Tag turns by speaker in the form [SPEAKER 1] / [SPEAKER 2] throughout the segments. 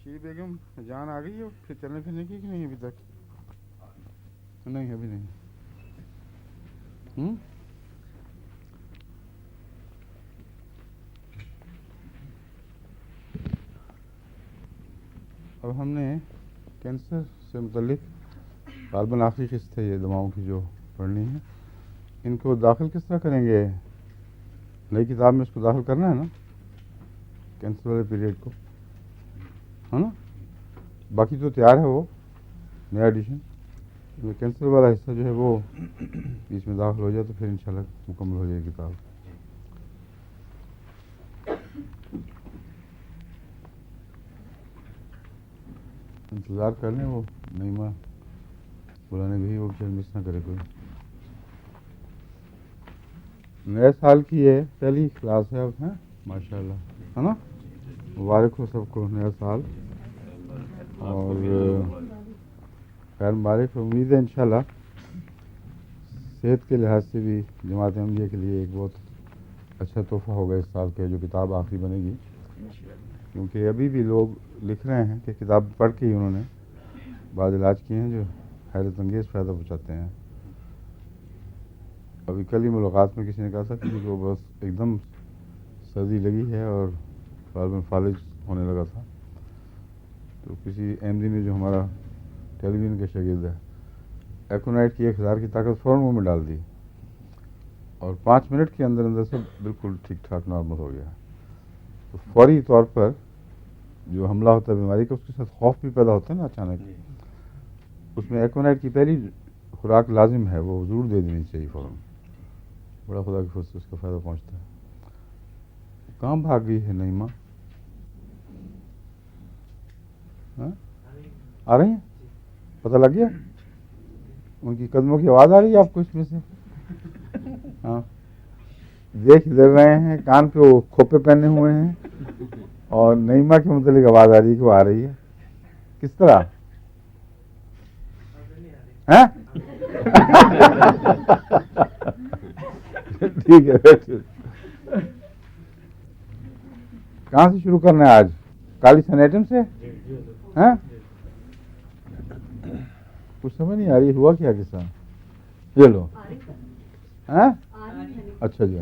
[SPEAKER 1] شیری بیگم جان آ گئی ہے پھر چلنے پھرنے کی کہ نہیں ابھی تک؟ نہیں ابھی نہیں. اب ہم نے کینسر سے متعلق غالباً آخری قسط ہے یہ دواؤں کی جو پڑھنی ہے. ان کو داخل کس طرح کریں گے؟ نئی کتاب میں اس کو داخل کرنا ہے نا، کینسر والے پیریڈ کو، ہے نا. باقی تو تیار ہے وہ نیا ایڈیشن. کینسر والا حصہ جو ہے وہ بیچ میں داخل ہو جائے تو پھر انشاءاللہ مکمل ہو جائے گی کتاب. انتظار کر لیں، وہ نعیمہ بلانے بھی وہ بچار مس نہ کرے کوئی. نئے سال کی یہ پہلی کلاس ہے اب، ہیں ماشاء اللہ، ہے نا. مبارک ہو سب کو نیا سال، اور خیر مبارک. امید ہے انشاءاللہ صحت کے لحاظ سے بھی جماعت احمدیہ کے لیے ایک بہت اچھا تحفہ ہوگا اس سال کے جو کتاب آخری بنے گی، کیونکہ ابھی بھی لوگ لکھ رہے ہیں کہ کتاب پڑھ کے ہی انہوں نے بعض علاج کیے ہیں جو حیرت انگیز فائدہ پہنچاتے ہیں. ابھی کل ہی ملاقات میں کسی نے کہا تھا کہ وہ بس ایک دم سردی لگی ہے اور غالباً فالج ہونے لگا تھا، تو کسی احمدی نے جو ہمارا ٹیلی ویژن کا شاگرد ہے ایکونائٹ کی 1000 کی طاقت فوراً منہ میں ڈال دی اور 5 منٹ کے اندر اندر سب بالکل ٹھیک ٹھاک نارمل ہو گیا. تو فوری طور پر جو حملہ ہوتا ہے بیماری کا اس کے ساتھ خوف بھی پیدا ہوتا ہے نا اچانک، اس میں ایکونائٹ کی پہلی خوراک لازم ہے، وہ ضرور دے دینی چاہیے فوراً. بڑا خدا کی فضل سے اس کا فائدہ پہنچتا ہے. کہاں بھاگ گئی ہے نعیمہ؟ آ رہی ہیں؟ پتہ لگ گیا؟ ان کی قدموں کی آواز آ رہی ہے آپ کو اس میں سے؟ ہاں، دیکھ ادھر رہے ہیں، کان پہ وہ کھوپے پہنے ہوئے ہیں اور نعیمہ کے متعلق آواز آ رہی ہے کہ وہ آ رہی ہے. کس طرح؟ ٹھیک ہے. کہاں سے شروع کرنا ہے آج؟ کالی سنیٹم سے؟ ہاں، کچھ سمجھ نہیں آ رہی، ہوا کیا قصہ؟ یہ لو. ہاں اچھا جی.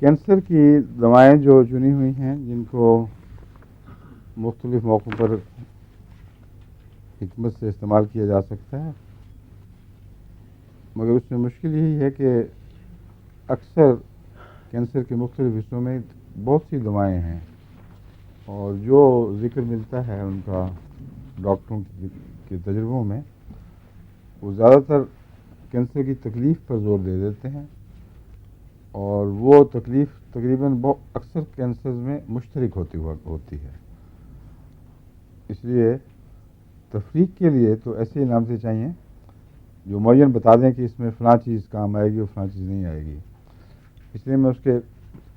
[SPEAKER 1] کینسر کی دوائیں جو چنی ہوئی ہیں جن کو مختلف موقعوں پر حکمت سے استعمال کیا جا سکتا ہے، مگر اس میں مشکل یہی ہے کہ اکثر کینسر کے مختلف حصوں میں بہت سی دوائیں ہیں اور جو ذکر ملتا ہے ان کا ڈاکٹروں کے تجربوں میں، وہ زیادہ تر کینسر کی تکلیف پر زور دے دیتے ہیں، اور وہ تکلیف تقریباً اکثر کینسر میں مشترک ہوتی ہے. اس لیے تفریق کے لیے تو ایسی علامتیں چاہیے جو معین بتا دیں کہ اس میں فلاں چیز کام آئے گی اور فلاں چیز نہیں آئے گی. اس لیے میں اس کے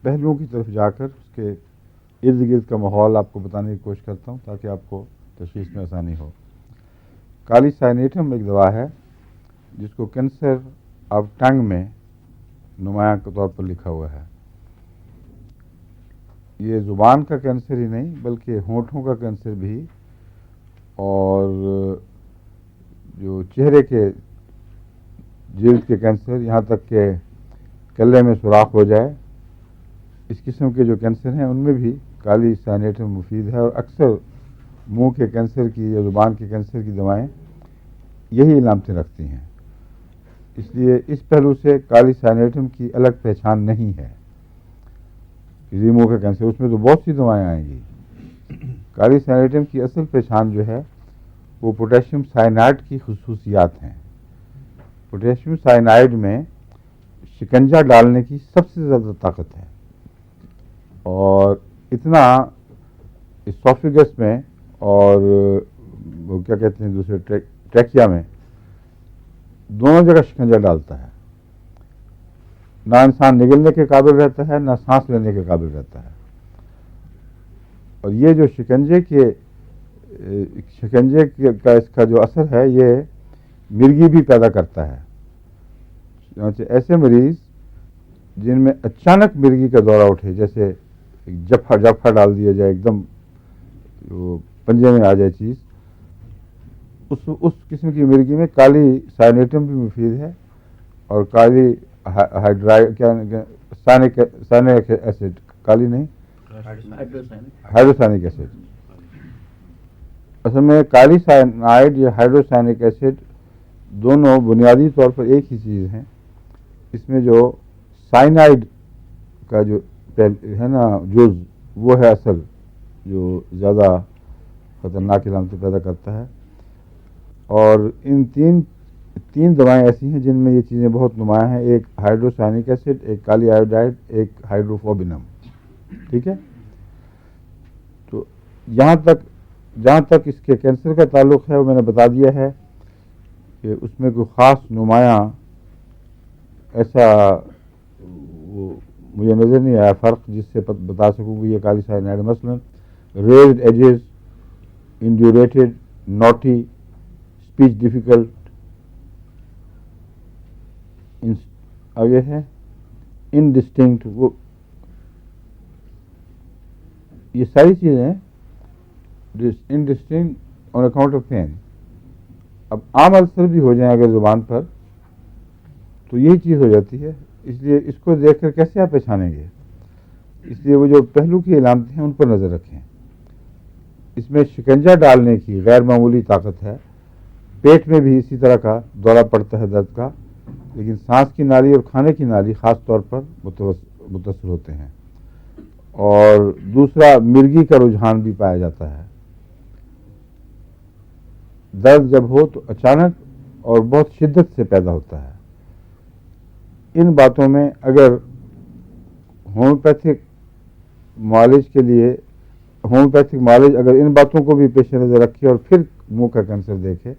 [SPEAKER 1] پہلوؤں کی طرف جا کر اس کے ارد گرد کا ماحول آپ کو بتانے کی کوشش کرتا ہوں تاکہ آپ کو تشخیص میں آسانی ہو. کالی سائنیٹم ایک دوا ہے جس کو کینسر آف ٹنگ میں نمایاں کے طور پر لکھا ہوا ہے. یہ زبان کا کینسر ہی نہیں بلکہ ہونٹوں کا کینسر بھی، اور جو چہرے کے جلد کے کینسر، یہاں تک کہ کلے میں سوراخ ہو جائے، اس قسم کے جو کینسر ہیں ان میں بھی کالی سائنیٹم مفید ہے. اور اکثر منہ کے کینسر کی یا زبان کے کینسر کی دوائیں یہی علامتیں رکھتی ہیں. اس لیے اس پہلو سے کالی سائنیٹم کی الگ پہچان نہیں ہے. منہ کا کینسر اس میں تو بہت سی دوائیں آئیں گی. کالی سائنیٹم کی اصل پہچان جو ہے وہ پوٹیشیم سائنائڈ کی خصوصیات ہیں. پوٹیشیم سائنائڈ میں شکنجہ ڈالنے کی سب سے زیادہ طاقت ہے، اور اتنا اسوفیگس میں اور وہ کیا کہتے ہیں دوسرے ٹریکیا میں دونوں جگہ شکنجہ ڈالتا ہے. نہ انسان نگلنے کے قابل رہتا ہے نہ سانس لینے کے قابل رہتا ہے. اور یہ جو شکنجے کا اس کا جو اثر ہے یہ مرگی بھی پیدا کرتا ہے. ایسے مریض جن میں اچانک مرگی کا دورہ اٹھے، جیسے ایک جفا ڈال دیا جائے، ایک دم وہ پنجے میں آ جائے چیز، اس قسم کی مرغی میں کالی سائنیٹم بھی مفید ہے، اور کالی سائنک ایسڈ، کالی نہیں، ہائیڈروسائنک ایسڈ. اصل میں کالی سائنائڈ یا ہائیڈروسائنک ایسڈ دونوں بنیادی طور پر ایک ہی چیز ہیں. اس میں جو سائنائڈ کا جو ہے نا جز، وہ ہے اصل جو زیادہ خطرناک علامتیں پیدا کرتا ہے. اور ان تین دوائیں ایسی ہیں جن میں یہ چیزیں بہت نمایاں ہیں، ایک ہائیڈروسائنک ایسڈ، ایک کالی آیوڈائڈ، ایک ہائیڈروفوبینم. ٹھیک ہے. تو جہاں تک اس کے کینسر کا تعلق ہے وہ میں نے بتا دیا ہے کہ اس میں کوئی خاص نمایاں ایسا وہ مجھے نظر نہیں آیا فرق جس سے بتا سکوں کہ یہ کالی سائنائڈ. مثلا raised edges, indurated, knotty, speech difficult, آگے ہے انڈسٹنکٹ، وہ یہ ساری چیزیں indistinct on account of pain. اب عام السر بھی ہو جائیں اگر زبان پر تو یہی چیز ہو جاتی ہے. اس لیے اس کو دیکھ کر کیسے آپ پہچانیں گے؟ اس لیے وہ جو پہلو کی علامتیں ہیں ان پر نظر رکھیں. اس میں شکنجہ ڈالنے کی غیر معمولی طاقت ہے. پیٹ میں بھی اسی طرح کا دورہ پڑتا ہے درد کا، لیکن سانس کی نالی اور کھانے کی نالی خاص طور پر متاثر ہوتے ہیں. اور دوسرا مرگی کا رجحان بھی پایا جاتا ہے. درد جب ہو تو اچانک اور بہت شدت سے پیدا ہوتا ہے. ان باتوں میں اگر ہومیوپیتھک معالج اگر ان باتوں کو بھی پیش نظر رکھے اور پھر منہ کا کینسر دیکھے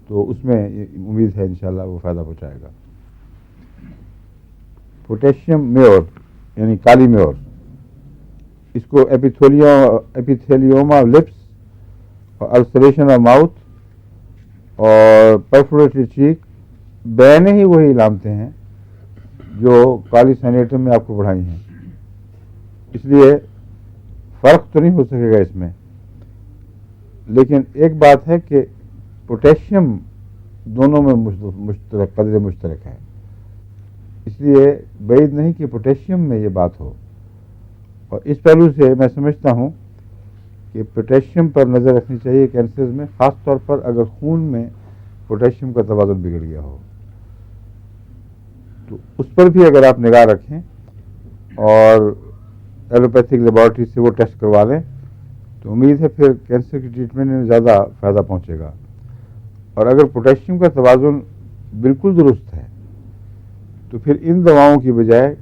[SPEAKER 1] تو اس میں امید ہے انشاءاللہ وہ فائدہ پہنچائے گا. پوٹیشیم میور یعنی کالی میور، اس کو ایپیتھیلیوما آف لپس اور السریشن آف ماؤتھ اور پرفوریٹڈ چیک بینے ہی وہی علامتیں ہیں جو کالی سائنیٹم میں آپ کو پڑھائی ہیں. اس لیے فرق تو نہیں ہو سکے گا اس میں، لیکن ایک بات ہے کہ پوٹیشیم دونوں میں قدر مشترک ہے. اس لیے بعید نہیں کہ پوٹیشیم میں یہ بات ہو. اور اس پہلو سے میں سمجھتا ہوں کہ پوٹیشیم پر نظر رکھنی چاہیے کینسر میں، خاص طور پر اگر خون میں پوٹیشیم کا توازن بگڑ گیا ہو تو اس پر بھی اگر آپ نگاہ رکھیں اور ایلوپیتھک لیبارٹری سے وہ ٹیسٹ کروا لیں تو امید ہے پھر کینسر کی ٹریٹمنٹ میں زیادہ فائدہ پہنچے گا. اور اگر پوٹیشیم کا توازن بالکل درست ہے تو پھر ان دواؤں کی بجائے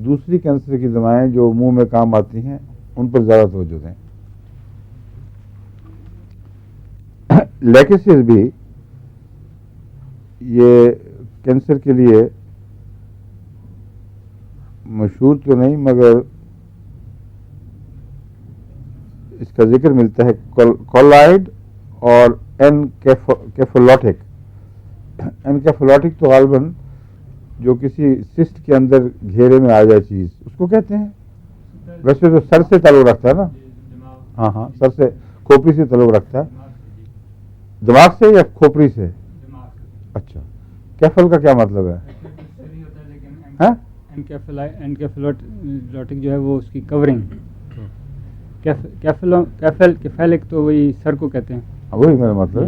[SPEAKER 1] دوسری کینسر کی دوائیں جو منہ میں کام آتی ہیں ان پر زیادہ توجہ دیں. لیکسس بھی یہ کینسر کے لیے مشہور تو نہیں مگر اس کا ذکر ملتا ہے کولائڈ اور انکیفالوٹک. انکیفالوٹک تو غالباً جو کسی سسٹ کے اندر گھیرے میں آ جائے چیز اس کو کہتے ہیں. ویسے تو سر سے تعلق رکھتا ہے نا، ہاں سر سے کھوپڑی سے تعلق رکھتا ہے. دماغ سے یا کھوپڑی سے؟ اچھا، کیفل کا کیا مطلب ہے؟
[SPEAKER 2] انکیفالوٹک جو ہے وہ اس کی کورنگ. کیفیلک تو وہی سر کو کہتے ہیں.
[SPEAKER 1] وہی میرا مطلب.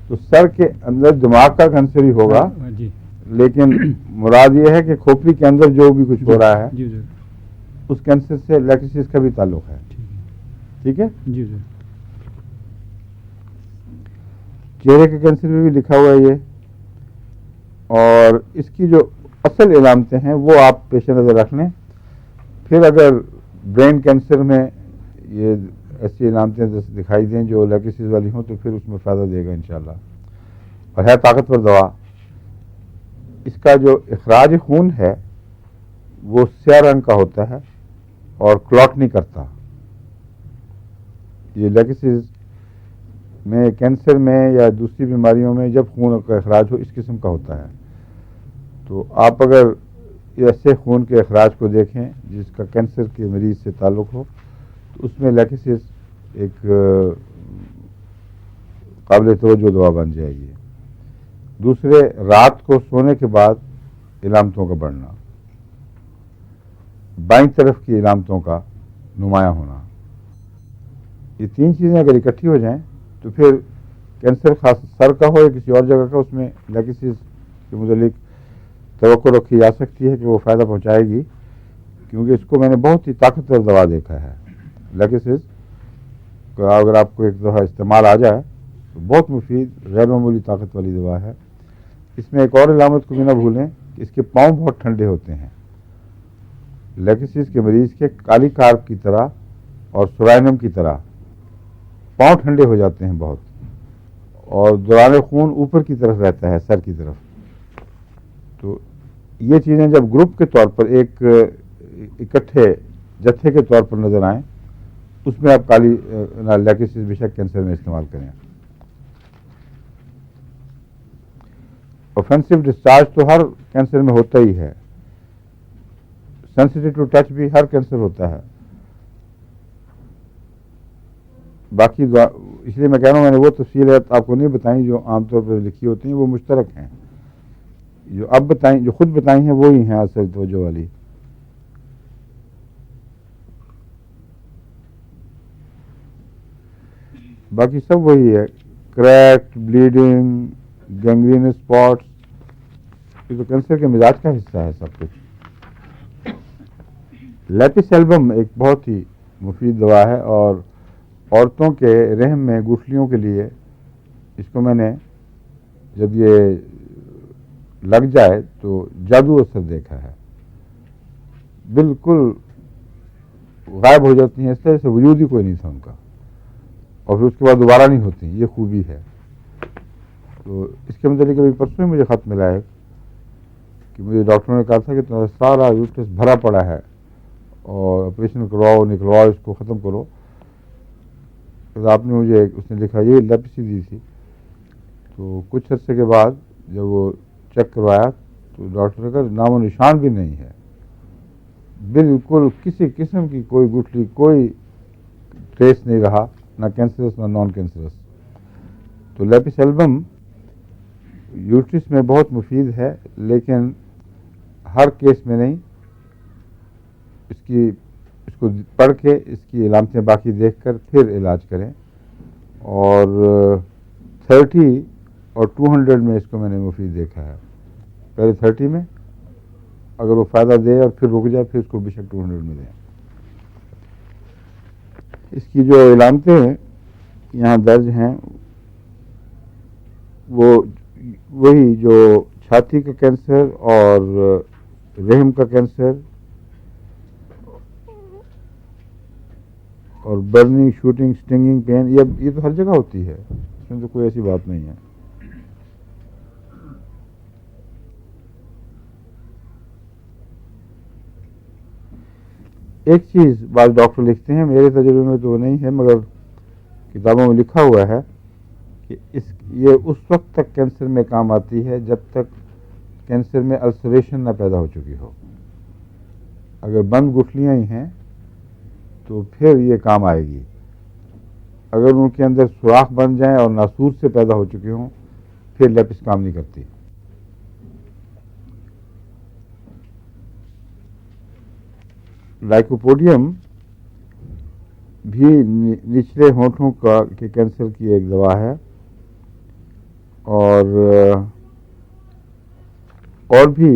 [SPEAKER 1] تو سر کے اندر دماغ کا کینسر ہی ہوگا
[SPEAKER 2] جی،
[SPEAKER 1] لیکن مراد یہ ہے کہ کھوپڑی کے اندر جو بھی کچھ ہو رہا ہے
[SPEAKER 2] جی سر،
[SPEAKER 1] اس کینسر سے لیکسس کا بھی تعلق ہے. ٹھیک ہے
[SPEAKER 2] جی سر.
[SPEAKER 1] چہرے کے کینسر میں بھی لکھا ہوا ہے یہ، اور اس کی جو اصل علامتیں ہیں وہ آپ پیش نظر رکھ لیں. پھر اگر برین کینسر میں یہ ایسی علامتیں دکھائی دیں جو لیکسس والی ہوں تو پھر اس میں فائدہ دے گا انشاءاللہ. اور ہے طاقتور دوا. اس کا جو اخراج خون ہے وہ سیاہ رنگ کا ہوتا ہے اور کلاٹ نہیں کرتا. یہ لیکسس میں کینسر میں یا دوسری بیماریوں میں جب خون کا اخراج ہو اس قسم کا ہوتا ہے. تو آپ اگر ایسے خون کے اخراج کو دیکھیں جس کا کینسر کے مریض سے تعلق ہو، تو اس میں لیکسس ایک قابل توجہ دوا بن جائے گی۔ دوسرے، رات کو سونے کے بعد علامتوں کا بڑھنا، بائیں طرف کی علامتوں کا نمایاں ہونا، یہ تین چیزیں اگر اکٹھی ہو جائیں تو پھر کینسر خاص سر کا ہو یا کسی اور جگہ کا، اس میں لیکسس کے متعلق توقع رکھی جا سکتی ہے کہ وہ فائدہ پہنچائے گی، کیونکہ اس کو میں نے بہت ہی طاقتور دوا دیکھا ہے۔ لیکسس کا اگر آپ کو ایک دفعہ استعمال آ جائے تو بہت مفید، غیر معمولی طاقت والی دوا ہے۔ اس میں ایک اور علامت کو بھی نہ بھولیں کہ اس کے پاؤں بہت ٹھنڈے ہوتے ہیں۔ لیکسس کے مریض کے کالی کارپ کی طرح اور سورائنم کی طرح پاؤں ٹھنڈے ہو جاتے ہیں بہت، اور دوران خون اوپر کی طرف رہتا ہے، سر کی طرف۔ تو یہ چیزیں جب گروپ کے طور پر ایک اکٹھے جتھے کے طور پر نظر آئیں، اس میں آپ کالی لیکسس بے شک کینسر میں استعمال کریں۔ اوفینسو ڈسچارج تو ہر کینسر میں ہوتا ہی ہے، سینسیٹیو ٹو ٹچ بھی ہر کینسر ہوتا ہے۔ باقی اس لیے میں کہہ رہا ہوں، میں نے وہ تفصیلات آپ کو نہیں بتائیں جو عام طور پر لکھی ہوتی ہیں، وہ مشترک ہیں۔ جو اب بتائیں، جو خود بتائی ہیں، وہی ہیں اصل توجہ والی۔ باقی سب وہی ہے، کریک، بلیڈنگ، گینگرین اسپاٹس، یہ تو کینسر کے مزاج کا حصہ ہے سب کچھ۔ لیپس ایلبم ایک بہت ہی مفید دوا ہے، اور عورتوں کے رحم میں گٹھلیوں کے لیے اس کو میں نے جب یہ لگ جائے تو جادو اثر دیکھا ہے، بالکل غائب ہو جاتی ہیں، اس طرح سے وجود ہی کوئی نہیں تھا ان کا، اور پھر اس کے بعد دوبارہ نہیں ہوتی، یہ خوبی ہے۔ تو اس کے متعلق ابھی پرسوں ہی مجھے خط ملا ہے کہ مجھے ڈاکٹروں نے کہا تھا کہ تمہارا سارا یوٹرس بھرا پڑا ہے اور آپریشن کرواؤ، نکلواؤ، اس کو ختم کرو۔ تو آپ نے مجھے اس نے لکھا یہ لیپسی دی تھی۔ تو کچھ عرصے کے بعد جب وہ چیک کروایا تو ڈاکٹر نے کہا نام و نشان بھی نہیں ہے، بالکل کسی قسم کی کوئی گٹھلی، کوئی ٹریس نہیں رہا، نہ کینسرس نہ نان کینسرس۔ تو لیپس ایلبم یوٹرس میں بہت مفید ہے، لیکن ہر کیس میں نہیں۔ اس کو پڑھ کے اس کی علامتیں باقی دیکھ کر پھر علاج کریں، اور 30 اور 200 میں اس کو میں نے مفید دیکھا ہے۔ پہلے 30 میں اگر وہ فائدہ دے اور پھر رک جائے، پھر اس کو بے شک 200 میں دیں۔ اس کی جو علامتیں یہاں درج ہیں وہ وہی جو چھاتی کا کینسر اور رحم کا کینسر اور برننگ، شوٹنگ، سٹنگنگ پین، یہ تو ہر جگہ ہوتی ہے، اس میں تو کوئی ایسی بات نہیں ہے۔ ایک چیز بعض ڈاکٹر لکھتے ہیں، میرے تجربے میں تو وہ نہیں ہے مگر کتابوں میں لکھا ہوا ہے کہ یہ اس وقت تک کینسر میں کام آتی ہے جب تک کینسر میں السریشن نہ پیدا ہو چکی ہو۔ اگر بند گٹھلیاں ہی ہیں تو پھر یہ کام آئے گی، اگر ان کے اندر سوراخ بن جائیں اور ناسور سے پیدا ہو چکے ہوں پھر لیپس کام نہیں کرتی۔ لائکوپوڈیم بھی نچلے ہونٹوں کے کینسر کی ایک دوا ہے، اور بھی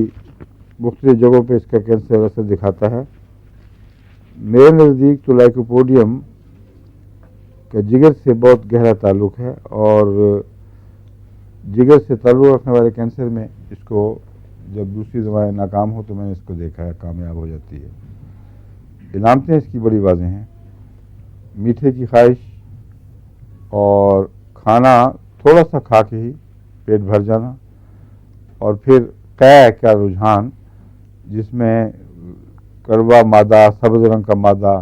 [SPEAKER 1] مختلف جگہوں پہ اس کا کینسر اثر دکھاتا ہے۔ میرے نزدیک تو لائکوپوڈیم کا جگر سے بہت گہرا تعلق ہے، اور جگر سے تعلق رکھنے والے کینسر میں اس کو جب دوسری دوائیں ناکام ہو تو میں نے اس کو دیکھا ہے کامیاب ہو جاتی ہے۔ علامتیں اس کی بڑی واضح ہیں، میٹھے کی خواہش اور کھانا تھوڑا سا کھا کے ہی پیٹ بھر جانا، اور پھر قے کا رجحان جس میں کڑوا مادہ، سبز رنگ کا مادہ،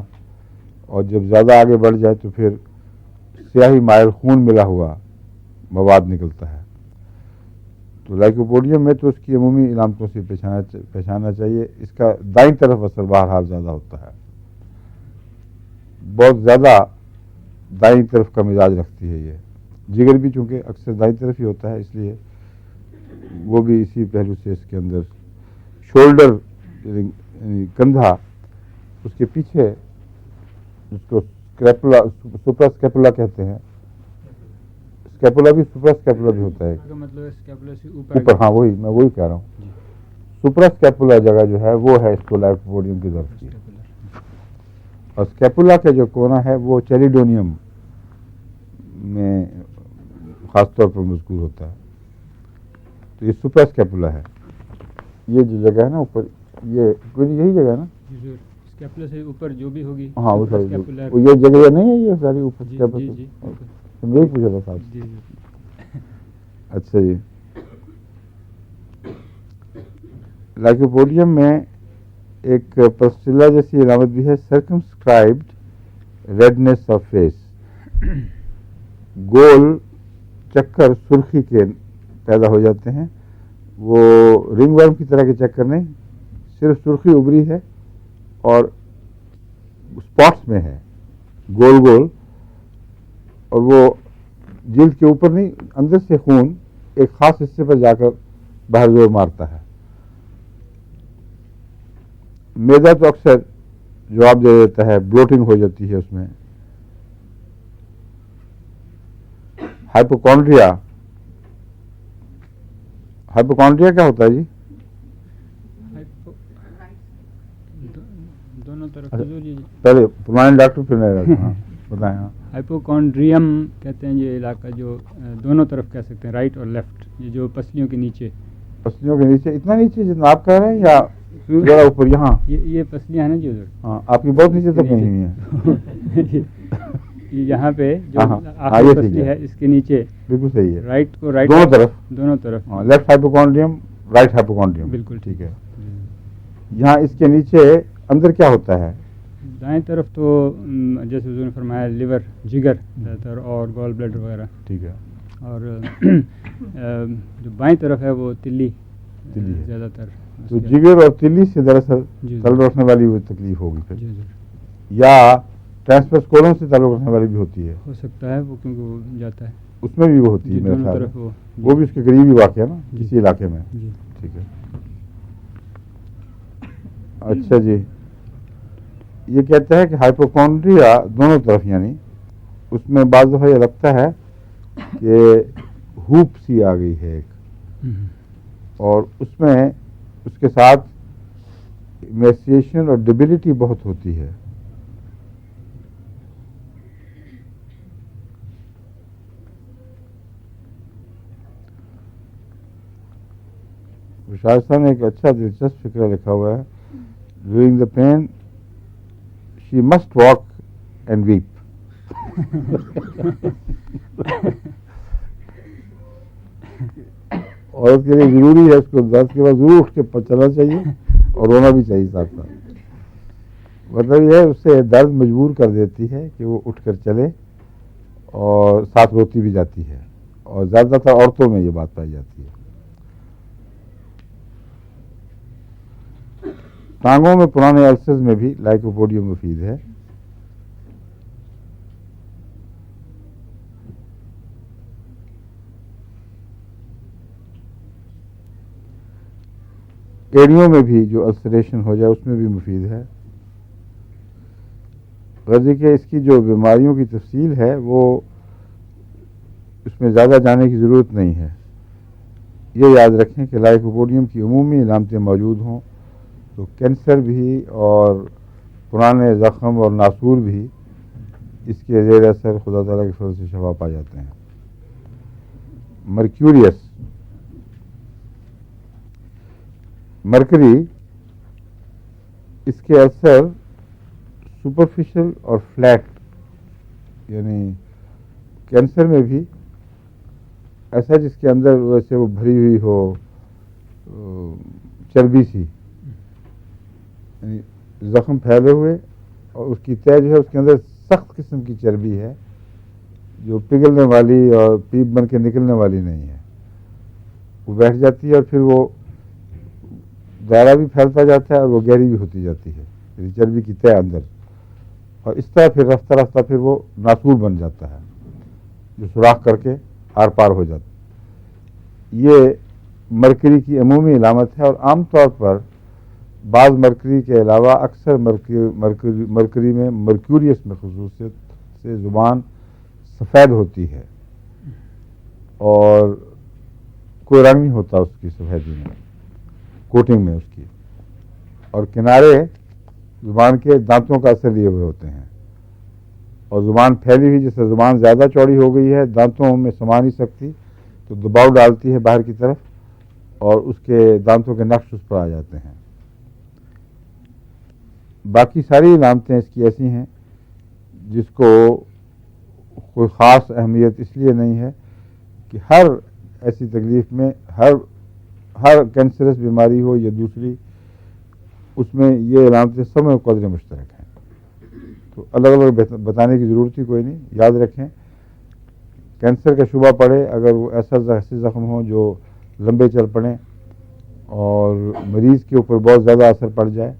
[SPEAKER 1] اور جب زیادہ آگے بڑھ جائے تو پھر سیاہی مائل خون ملا ہوا مواد نکلتا ہے۔ تو لائکوپوڈیم میں تو اس کی عمومی علامتوں سے پہچاننا چاہیے. اس کا دائیں طرف اثر بہرحال زیادہ ہوتا ہے, بہت زیادہ دائیں طرف کا مزاج رکھتی ہے. یہ جگر بھی چونکہ اکثر دائیں طرف ہی ہوتا ہے, اس لیے وہ بھی اسی پہلو سے اس کے اندر شولڈر یعنی کندھا, اس کے پیچھے جس کو سپرا اسکیپولا کہتے ہیں, اسکیپولا بھی سپرا اسکیپولا بھی ہوتا ہے,
[SPEAKER 2] مطلب اسکیپولا سے
[SPEAKER 1] اوپر. ہاں وہی میں وہی کہہ رہا ہوں. سپرا اسکیپولا جگہ جو ہے وہ ہے اس کو لائکوپوڈیم کی ضرورت کی. اور اسکیپولا کا جو کونا ہے وہ چیلیڈونیم میں خاص طور پر مذکور ہوتا ہے. تو یہ سپرا اسکیپولا ہے. یہ جو جگہ ہے نا اوپر, یہ یہی جگہ ہے نا,
[SPEAKER 2] اسکیپولا سے اوپر جو بھی ہوگی.
[SPEAKER 1] ہاں وہ یہ جگہ نہیں ہے, یہ ساری اوپر میں یہی پوچھا تھا صاحب. اچھا جی. لائکوپوڈیم میں ایک پسٹیلا جیسی علامت بھی ہے, سرکمسکرائبڈ ریڈنیس آف فیس. گول چکر سرخی کے پیدا ہو جاتے ہیں. وہ رنگ ورم کی طرح کے چکر نہیں, صرف سرخی ابری ہے اور اسپاٹس میں ہے, گول گول, اور وہ جلد کے اوپر نہیں, اندر سے خون ایک خاص حصے پر جا کر باہر زور مارتا ہے. میدا تو اکثر جواب دے دیتا ہے, بلوٹنگ ہو جاتی ہے اس میں. ہائپوکونڈریا, ہائپوکونڈریا کیا ہوتا ہے جی؟
[SPEAKER 2] دونوں طرف
[SPEAKER 1] پہلے پرانے ڈاکٹر پھر ہاں بتائیں. ہاں
[SPEAKER 2] ہائپوکونڈریم کہتے ہیں یہ علاقہ جو دونوں طرف کہہ سکتے ہیں, رائٹ اور لیفٹ, یہ جو پسلیوں کے نیچے.
[SPEAKER 1] پسلیوں کے نیچے اتنا نیچے جتنا آپ کہہ رہے ہیں یا ذرا اوپر؟ یہاں
[SPEAKER 2] یہ پسلیاں ہیں نا جی ادھر.
[SPEAKER 1] ہاں آپ کی بہت نیچے تک نہیں ہوئی ہیں.
[SPEAKER 2] یہاں پہ جو
[SPEAKER 1] آخری
[SPEAKER 2] پسلی ہے اس کے نیچے
[SPEAKER 1] بالکل صحیح ہے,
[SPEAKER 2] رائٹ کو رائٹ دونوں طرف.
[SPEAKER 1] لیفٹ ہائپوکونڈریم, رائٹ ہائپوکونڈریم,
[SPEAKER 2] بالکل
[SPEAKER 1] ٹھیک ہے. یہاں اس کے نیچے اندر کیا ہوتا ہے؟
[SPEAKER 2] دائیں طرف تو جیسے حضور نے فرمایا لیور, جگر زیادہ تر, اور گال بلیڈر وغیرہ.
[SPEAKER 1] ٹھیک ہے.
[SPEAKER 2] اور جو بائیں طرف ہے وہ تلی زیادہ تر.
[SPEAKER 1] تو جگر اور تلی سے دراصل تعلق رکھنے والی وہ تکلیف ہوگی پھر, یا ٹرانسفرس کولون سے تعلق رکھنے والی بھی ہوتی ہے.
[SPEAKER 2] ہو سکتا ہے وہ, کیونکہ وہ جاتا ہے
[SPEAKER 1] اس میں بھی وہ ہوتی ہے میرے خیال میں. وہ بھی اس کے قریب ہی واقع ہے نا کسی علاقے میں. ٹھیک ہے. اچھا جی. یہ کہتا ہے کہ ہائپوکونڈریا دونوں طرف, یعنی اس میں بعض دفعہ یہ لگتا ہے کہ ہوپ سی آ گئی ہے ایک, اور اس میں اس کے ساتھ ایمیسیشن اور ڈیبلٹی بہت ہوتی ہے. شاہستہ نے ایک اچھا دلچسپ فکرہ لکھا ہوا ہے, during the pain she must walk and weep. عورت کے لیے ضروری ہے اس کو درد کے بعد ضرور اٹھ کے چلنا چاہیے اور رونا بھی چاہیے ساتھ ساتھ. مطلب یہ ہے اس سے درد مجبور کر دیتی ہے کہ وہ اٹھ کر چلے, اور ساتھ روتی بھی جاتی ہے, اور زیادہ تر عورتوں میں یہ بات پائی جاتی ہے. ٹانگوں میں پرانے السرز میں بھی لائکوپوڈیم مفید ہے. ایڑیوں میں بھی جو السریشن ہو جائے اس میں بھی مفید ہے. غرض کہ اس کی جو بیماریوں کی تفصیل ہے وہ اس میں زیادہ جانے کی ضرورت نہیں ہے. یہ یاد رکھیں کہ لائکوپوڈیم کی عمومی علامتیں موجود ہوں تو کینسر بھی اور پرانے زخم اور ناسور بھی اس کے زیر اثر خدا تعالیٰ کے فضل سے شفا پا جاتے ہیں. مرکیوریس, مرکری, اس کے اثر سپرفیشل اور فلیٹ, یعنی کینسر میں بھی ایسا جس کے اندر ویسے وہ بھری ہوئی ہو چربی سی, یعنی زخم پھیلے ہوئے اور اس کی تہ جو ہے اس کے اندر سخت قسم کی چربی ہے جو پگھلنے والی اور پیپ بن کے نکلنے والی نہیں ہے. وہ بیٹھ جاتی ہے اور پھر وہ دائرہ بھی پھیلتا جاتا ہے اور وہ گہری بھی ہوتی جاتی ہے، یعنی چربی کی تہ اندر، اور اس طرح پھر رفتہ رفتہ پھر وہ ناسور بن جاتا ہے جو سوراخ کر کے آر پار ہو جاتا ہے۔ یہ مرکری کی عمومی علامت ہے، اور عام طور پر بعض مرکری کے علاوہ اکثر مرکری میں مرکیوریس میں خصوصیت سے زبان سفید ہوتی ہے اور کوئی رنگ نہیں ہوتا اس کی سفیدی میں، کوٹنگ میں اس کی، اور کنارے زبان کے دانتوں کا اثر لیے ہوئے ہوتے ہیں، اور زبان پھیلی ہوئی، جیسے زبان زیادہ چوڑی ہو گئی ہے، دانتوں میں سما نہیں سکتی تو دباؤ ڈالتی ہے باہر کی طرف اور اس کے دانتوں کے نقش اس پر آ جاتے ہیں۔ باقی ساری علامتیں اس کی ایسی ہیں جس کو کوئی خاص اہمیت اس لیے نہیں ہے کہ ہر ایسی تکلیف میں ہر کینسرس بیماری ہو یا دوسری، اس میں یہ علامتیں سب میں قدر مشترک ہیں، تو الگ الگ بتانے کی ضرورت ہی کوئی نہیں۔ یاد رکھیں، کینسر کا شبہ پڑے، اگر وہ ایسے زخم ہوں جو لمبے چل پڑیں اور مریض کے اوپر بہت زیادہ اثر پڑ جائے،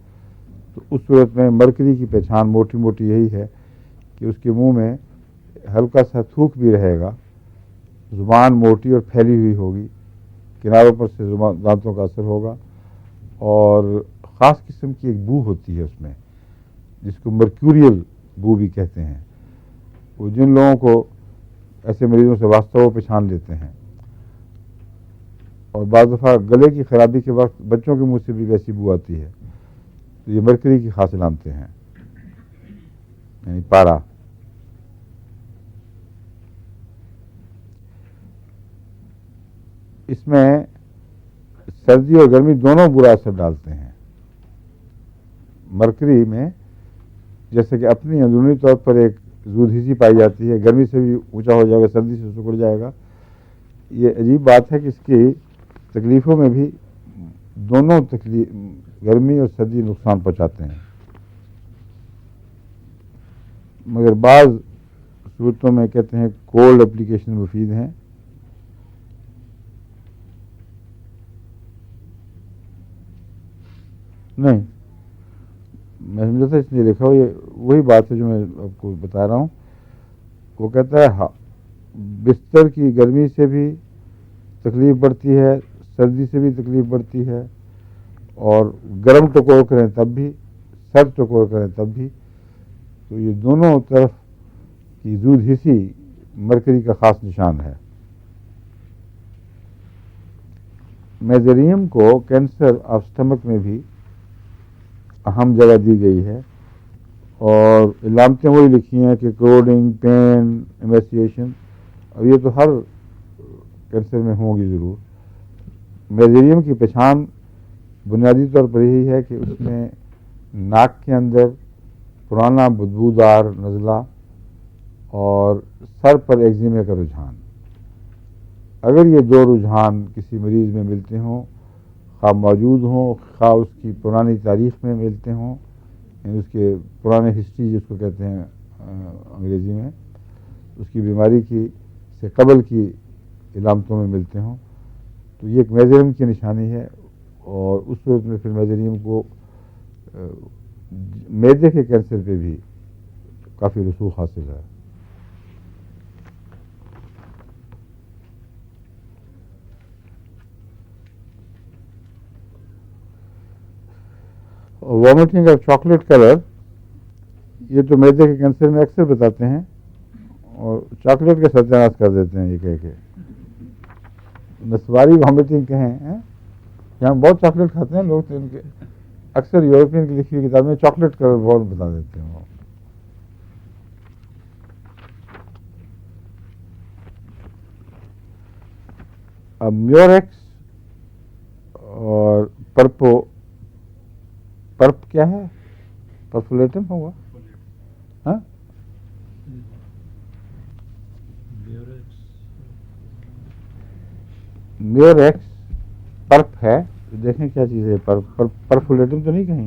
[SPEAKER 1] تو اس صورت میں مرکری کی پہچان موٹی موٹی یہی ہے کہ اس کے منہ میں ہلکا سا تھوک بھی رہے گا، زبان موٹی اور پھیلی ہوئی ہوگی، کناروں پر سے دانتوں کا اثر ہوگا، اور خاص قسم کی ایک بو ہوتی ہے اس میں جس کو مرکیوریل بو بھی کہتے ہیں۔ وہ جن لوگوں کو ایسے مریضوں سے واسطہ وہ پہچان لیتے ہیں، اور بعض دفعہ گلے کی خرابی کے وقت بچوں کے منہ سے بھی ویسی بو آتی ہے، تو یہ مرکری کی خاص علامتیں ہیں، یعنی پارا۔ اس میں سردی اور گرمی دونوں برا اثر ڈالتے ہیں۔ مرکری میں جیسے کہ اپنی اندرونی طور پر ایک زود ہسی پائی جاتی ہے، گرمی سے بھی اونچا ہو جائے گا، سردی سے سکڑ جائے گا۔ یہ عجیب بات ہے کہ اس کی تکلیفوں میں بھی دونوں گرمی اور سردی نقصان پہنچاتے ہیں، مگر بعض صورتوں میں کہتے ہیں کولڈ اپلیکیشن مفید ہیں۔ نہیں، میں سمجھا تھا اس لیے لکھا ہو، یہ وہی بات ہے جو میں آپ کو بتا رہا ہوں۔ وہ کہتا ہے بستر کی گرمی سے بھی تکلیف بڑھتی ہے، سردی سے بھی تکلیف بڑھتی ہے، اور گرم ٹکور کریں تب بھی، سرد ٹکور کریں تب بھی، تو یہ دونوں طرف کی زود ہسی مرکری کا خاص نشان ہے۔ میزریم کو کینسر آف سٹمک میں بھی اہم جگہ دی گئی ہے، اور علامتیں وہی لکھی ہیں کہ کروڈنگ، پین، ایمیسیشن، اور یہ تو ہر کینسر میں ہوں گی ضرور۔ میزریم کی پہچان بنیادی طور پر یہی ہے کہ اس میں ناک کے اندر پرانا بدبودار نزلہ اور سر پر ایگزیمے کا رجحان، اگر یہ دو رجحان کسی مریض میں ملتے ہوں، خواہ موجود ہوں، خواہ اس کی پرانی تاریخ میں ملتے ہوں، یعنی اس کے پرانے ہسٹری جس کو کہتے ہیں انگریزی میں، اس کی بیماری کی سے قبل کی علامتوں میں ملتے ہوں، تو یہ ایک میزریم کی نشانی ہے، اور اس صورت میں پھر میزریم کو معدے کے کینسر پہ بھی کافی رسوخ حاصل ہے۔ وامٹنگ اور چاکلیٹ کلر، یہ تو معدے کے کینسر میں اکثر بتاتے ہیں، اور چاکلیٹ کا ستیاناش کر دیتے ہیں یہ کہہ کے نسواری وامٹنگ کہیں، یہاں بہت چاکلیٹ کھاتے ہیں لوگ، تو ان کے اکثر یورپین کی لکھی ہوئی کتاب میں چاکلیٹ کلر بہت بتا دیتے ہیں وہ۔ اب میوریکس اور پرپ کیا ہے؟ پرفولیٹم ہوگا، ہاں؟ میوریکس پرپ ہے، دیکھیں کیا چیز ہے، پرفولیٹم تو نہیں کہیں؟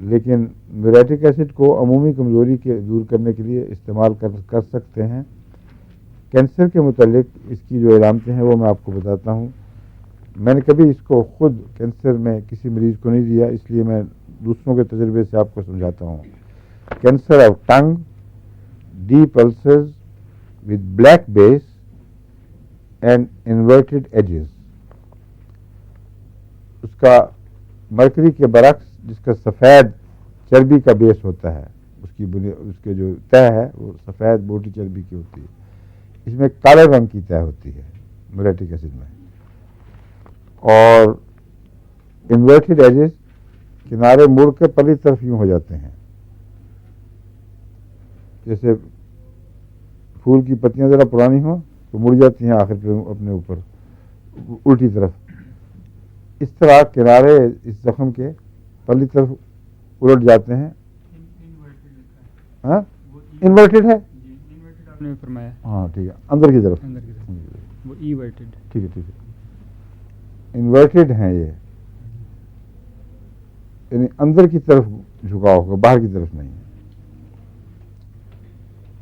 [SPEAKER 1] لیکن میوریٹک ایسڈ کو عمومی کمزوری کے دور کرنے کے لیے استعمال کر سکتے ہیں. کینسر کے متعلق اس کی جو علامتیں ہیں وہ میں آپ کو بتاتا ہوں. میں نے کبھی اس کو خود کینسر میں کسی مریض کو نہیں دیا، اس لیے میں دوسروں کے تجربے سے آپ کو سمجھاتا ہوں. Cancer of tongue, deep ulcers with black base and inverted edges. اس کا مرکری کے برعکس جس کا سفید چربی کا بیس ہوتا ہے، اس کے جو تہ ہے وہ سفید موٹی چربی کی ہوتی ہے. اس میں کالے رنگ کی تہ ہوتی ہے میوریٹک ایسڈ میں. اور انورٹڈ ایجز، کنارے مڑ کے پلی طرف یوں ہو جاتے ہیں، جیسے پھول کی پتیاں ذرا پرانی ہوں تو مڑ جاتی ہیں آخر پہ اپنے اوپر الٹی طرف. اس طرح کنارے اس زخم کے پلی طرف الٹ جاتے ہیں. ہاں انورٹڈ ہے،
[SPEAKER 2] آپ نے فرمایا
[SPEAKER 1] ہاں ٹھیک ہے، اندر کی طرف.
[SPEAKER 2] اندر کی طرف وہ ایورٹڈ.
[SPEAKER 1] ٹھیک ہے ٹھیک ہے، انورٹڈ ہیں یہ، یعنی اندر کی طرف جھکاؤ ہوگا، باہر کی طرف نہیں.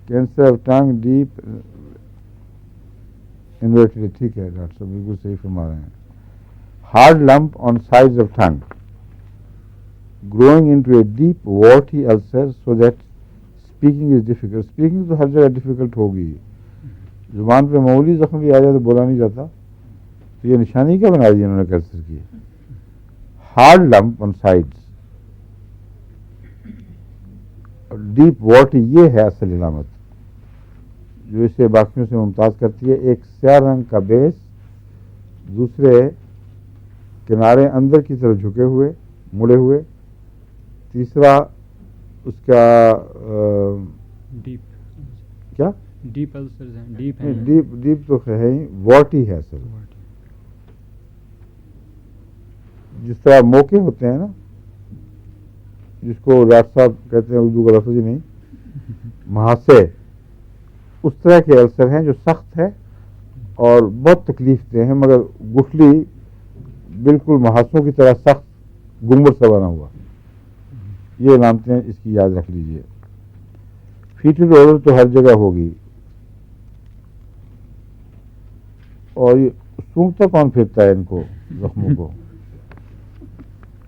[SPEAKER 1] Cancer of tongue deep inverted, ٹھیک ہے ڈاکٹر صاحب بالکل صحیح فرما رہے ہیں. Hard lump on sides of tongue growing into a deep warty ulcer so that speaking is difficult. Speaking تو ہر جگہ ڈیفیکلٹ ہوگی، زبان پہ معمولی زخم بھی آ جائے تو بولا نہیں جاتا. تو یہ نشانی کیا بنا دی انہوں نے کینسر کی؟ Hard lump on sides, deep وارٹی، یہ ہے اصل علامت جو اسے باقیوں سے ممتاز کرتی ہے. ایک سیاہ رنگ کا بیس، دوسرے کنارے اندر کی طرف جھکے ہوئے مڑے ہوئے، تیسرا اس کا
[SPEAKER 2] ڈیپ
[SPEAKER 1] کیا
[SPEAKER 2] ڈیپ السرز ہیں، ڈیپ ہیں.
[SPEAKER 1] ڈیپ تو ہے ہی، وارٹی ہے اصل. جس طرح موقع ہوتے ہیں نا، جس کو ڈاکٹر صاحب کہتے ہیں اردو کا لفظ ہی نہیں، محاسے، اس طرح کے السر ہیں جو سخت ہے اور بہت تکلیف دہ ہیں، مگر گٹھلی بالکل محاسوں کی طرح سخت گنبد سا بنا ہوا. یہ علامتیں اس کی یاد رکھ لیجئے. فیٹل اوڈر تو ہر جگہ ہوگی. اور یہ سونگتا کون پھرتا ہے ان کو، زخموں کو؟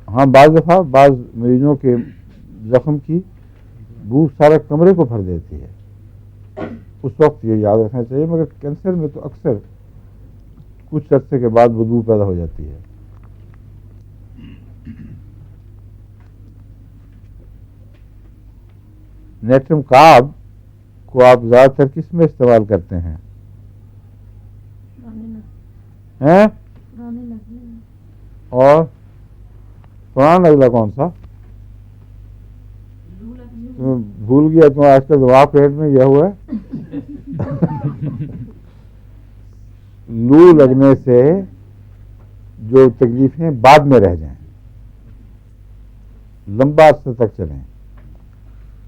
[SPEAKER 1] ہاں بعض دفعہ بعض مریضوں کے زخم کی بو سارے کمرے کو بھر دیتی ہے، اس وقت یہ یاد رکھنا چاہیے. مگر کینسر میں تو اکثر کچھ عرصے کے بعد بدبو پیدا ہو جاتی ہے. نیٹرم کارب کو آپ زیادہ تر کس میں استعمال کرتے ہیں؟ اور پرانا نگلا کون سا؟ بھول گیا تم، آج کل دماغ پیٹ میں گیا ہوا ہے. لو لگنے سے جو تکلیفیں بعد میں رہ جائیں، لمبا عرصے تک چلیں.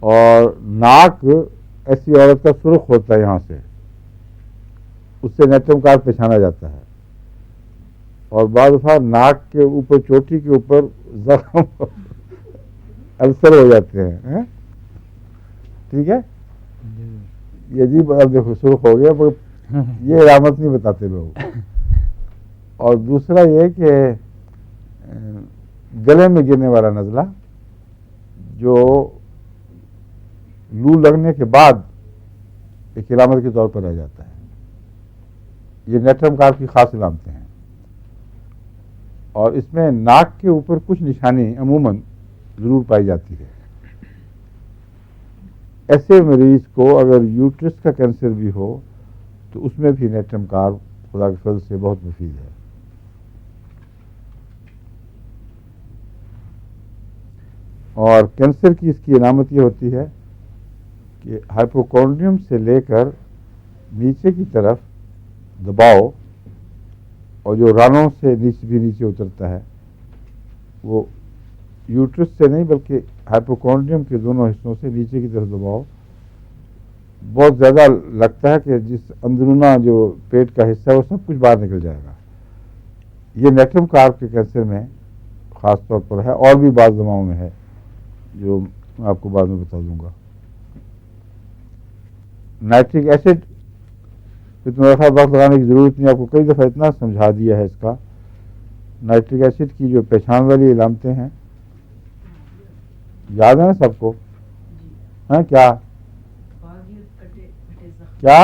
[SPEAKER 1] اور ناک ایسی عورت کا سرخ ہوتا ہے یہاں سے، اس سے نیٹرم کارب پہچانا جاتا ہے. اور بعض دفعہ ناک کے اوپر، چوٹی کے اوپر زخم السر ہو جاتے ہیں. ٹھیک ہے، یہ عجیب دیکھو سرخ ہو گیا، مگر یہ علامت نہیں بتاتے لوگ. اور دوسرا یہ کہ گلے میں گرنے والا نزلہ جو لو لگنے کے بعد ایک علامت کے طور پر رہ جاتا ہے، یہ نیٹرم کارب کی خاص علامتیں ہیں. اور اس میں ناک کے اوپر کچھ نشانی عموماً ضرور پائی جاتی ہے. ایسے مریض کو اگر یوٹرس کا کینسر بھی ہو تو اس میں بھی نیٹرم کارب خدا کے فضل سے بہت مفید ہے. اور کینسر کی اس کی علامت یہ ہوتی ہے کہ ہائپوکونڈریم سے لے کر نیچے کی طرف دباؤ، اور جو رانوں سے نیچے اترتا ہے، وہ یوٹرس سے نہیں بلکہ ہائپوکونڈریم کے دونوں حصوں سے نیچے کی طرف دباؤ بہت زیادہ لگتا ہے کہ جس اندرونہ جو پیٹ کا حصہ ہے وہ سب کچھ باہر نکل جائے گا. یہ نیٹرم کارب کے کینسر میں خاص طور پر ہے، اور بھی بعض دواؤں میں ہے. جو میں آپ کو بعد میں بتا دوں گا. نائٹرک ایسڈ پہ تمہارا خیال وقت لگانے کی ضرورت نہیں, آپ کو کئی دفعہ اتنا سمجھا دیا ہے اس کا. نائٹرک ایسڈ کی جو پہچان والی علامتیں ہیں یاد ہے نا سب کو؟ ہاں کیا کیا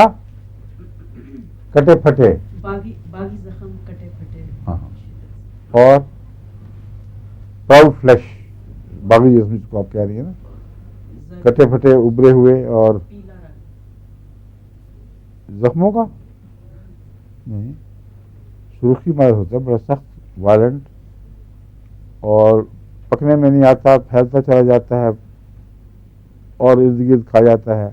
[SPEAKER 1] کٹے پھٹے,
[SPEAKER 3] باغی زخم کٹے پھٹے.
[SPEAKER 1] ہاں, اور پراؤڈ فلیش, باغی جسم جس کو آپ کہہ رہی ہیں نا, کٹے پھٹے ابھرے ہوئے. اور
[SPEAKER 3] پیلا رنگ.
[SPEAKER 1] زخموں کا نہیں, سرخی مرض ہوتا ہے بڑا سخت وائلنٹ, اور پکنے میں نہیں آتا, پھیلتا چلا جاتا ہے اور ارد گرد کھا جاتا ہے.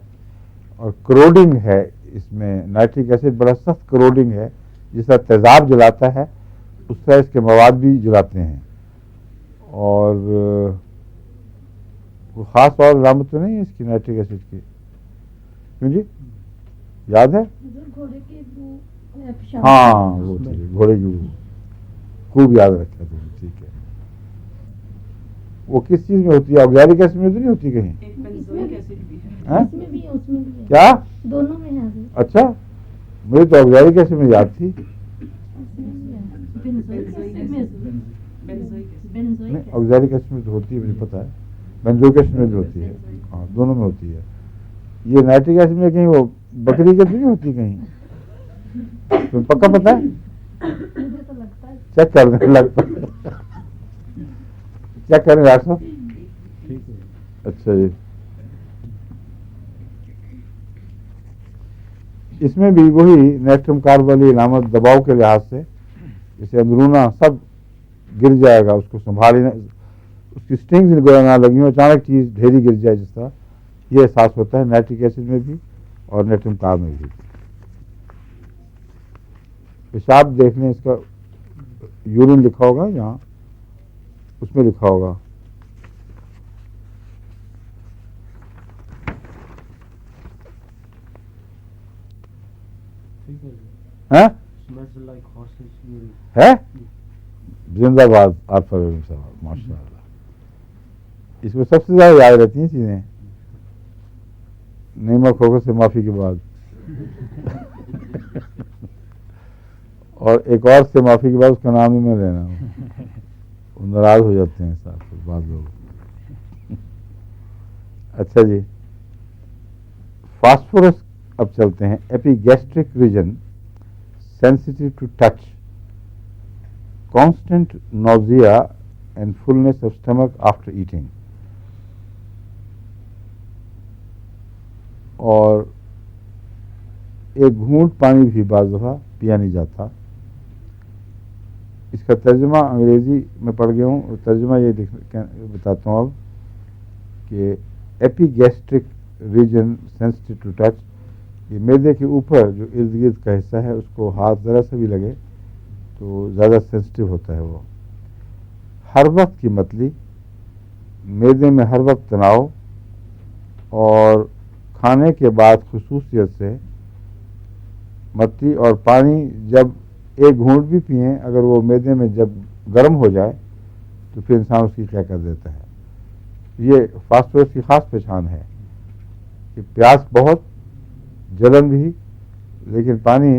[SPEAKER 1] اور کروڈنگ ہے اس میں, نائٹرک ایسڈ بڑا سخت کروڈنگ ہے, جس طرح تیزاب جلاتا ہے اس طرح اس کے مواد بھی جلاتے ہیں. اور کوئی خاص اور علامت تو نہیں ہے اس کی نائٹرک ایسڈ کی؟ کیوں جی, یاد ہے؟
[SPEAKER 4] گھوڑے کے پیشاب.
[SPEAKER 1] ہاں وہ ٹھیک ہے, گھوڑے کی خوب یاد رکھا تم, ٹھیک ہے. وہ کس چیز میں ہوتی ہے؟ آگزیلک ایسڈ میں تو نہیں ہوتی کہیں؟
[SPEAKER 3] ایک بینزوئک ایسڈ بھی ہے.
[SPEAKER 1] ہاں؟
[SPEAKER 4] اس میں بھی ہے, اس میں بھی ہے.
[SPEAKER 1] کیا؟
[SPEAKER 4] دونوں میں ہے حضرت.
[SPEAKER 1] اچھا, مجھے تو آگزیلک ایسڈ میں یاد تھی.
[SPEAKER 4] اس میں بھی ہے.
[SPEAKER 1] نہیں, آگزیلک ایسڈ میں تو ہوتی ہے, مجھے پتا ہے. بینزوئک ایسڈ میں بھی ہوتی ہے, ہاں دونوں میں ہوتی ہے. یہ نائٹرک ایسڈ میں کہیں وہ بکری کے تو نہیں ہوتی کہیں؟ تمہیں پکا پتا ہے؟
[SPEAKER 4] مجھے تو لگتا ہے.
[SPEAKER 1] چیک کرنے لگتا ہے, چیک کریں ڈاکٹر صاحب. اچھا جی, اس میں بھی وہی نیٹرم کارب والی علامت دباؤ کے لحاظ سے, جیسے اندرونہ سب گر جائے گا, اس کو سنبھالنا, اس کی اسٹنگز گویا نہ لگی ہو, اچانک چیز ڈھیری گر جائے, جس طرح یہ احساس ہوتا ہے نائٹرک ایسڈ میں بھی اور نیٹرم کارب میں بھی. پیشاب دیکھ لیں, اس کا یورین لکھا ہوگا یہاں, اس میں لکھا ہوگا. ہے زندہ باد آپ صاحب, ماشاء اللہ. اس کو سب سے زیادہ یاد رہتی ہیں چیزیں, نیما کھوکھر سے معافی کے بعد, اور ایک اور سے معافی کے بعد اس کا نام ہی میں لینا ہوں, وہ ناراض ہو جاتے ہیں ساتھ بعض لوگ. اچھا جی, فاسفورس اب چلتے ہیں. Epigastric region sensitive to touch, constant nausea and fullness of stomach after eating. اور ایک گھونٹ پانی بھی بعض دفعہ پیا نہیں جاتا. اس کا ترجمہ انگریزی میں پڑھ گیا ہوں, ترجمہ یہ بتاتا ہوں اب کہ epigastric region sensitive to touch, یہ معدے کے اوپر جو ارد گرد کا حصہ ہے, اس کو ہاتھ ذرا سے بھی لگے تو زیادہ سینسٹیو ہوتا ہے. وہ ہر وقت کی متلی, معدے میں ہر وقت تناؤ, اور کھانے کے بعد خصوصیت سے متلی, اور پانی جب ایک گھونٹ بھی پئیں اگر وہ معدے میں جب گرم ہو جائے تو پھر انسان اس کی کیا کر دیتا ہے. یہ فاسفورس کی خاص پہچان ہے کہ پیاس بہت, جلن بھی, لیکن پانی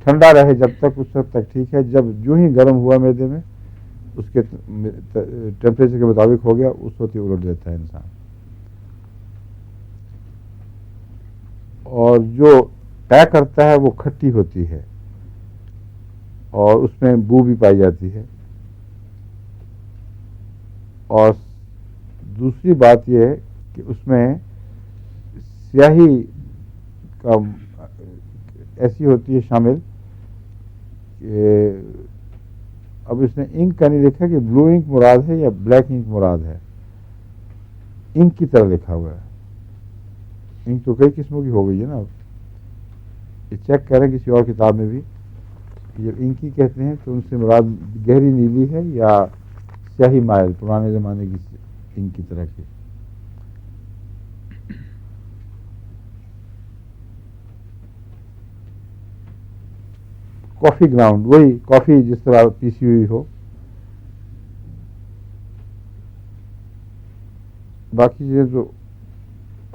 [SPEAKER 1] ٹھنڈا رہے جب تک, اس وقت تک ٹھیک ہے. جب جو ہی گرم ہوا معدے میں, اس کے ٹیمپریچر کے مطابق ہو گیا, اس وقت ہی الٹ دیتا ہے انسان. اور جو طے کرتا ہے وہ کھٹی ہوتی ہے, اور اس میں بو بھی پائی جاتی ہے. اور دوسری بات یہ ہے کہ اس میں سیاہی کا ایسی ہوتی ہے شامل کہ اب اس نے انک کا نہیں لکھا کہ بلو انک مراد ہے یا بلیک انک مراد ہے, انک کی طرح لکھا ہوا ہے. انک تو کئی قسموں کی ہو گئی ہے نا, اب یہ چیک کریں کسی اور کتاب میں بھی, جب انکی کہتے ہیں تو ان سے مراد گہری نیلی ہے یا سیاہی مائل پرانے زمانے کی انک کی طرح کی. کافی گراؤنڈ, وہی کافی جس طرح پیسی ہوئی ہو. باقی چیزیں تو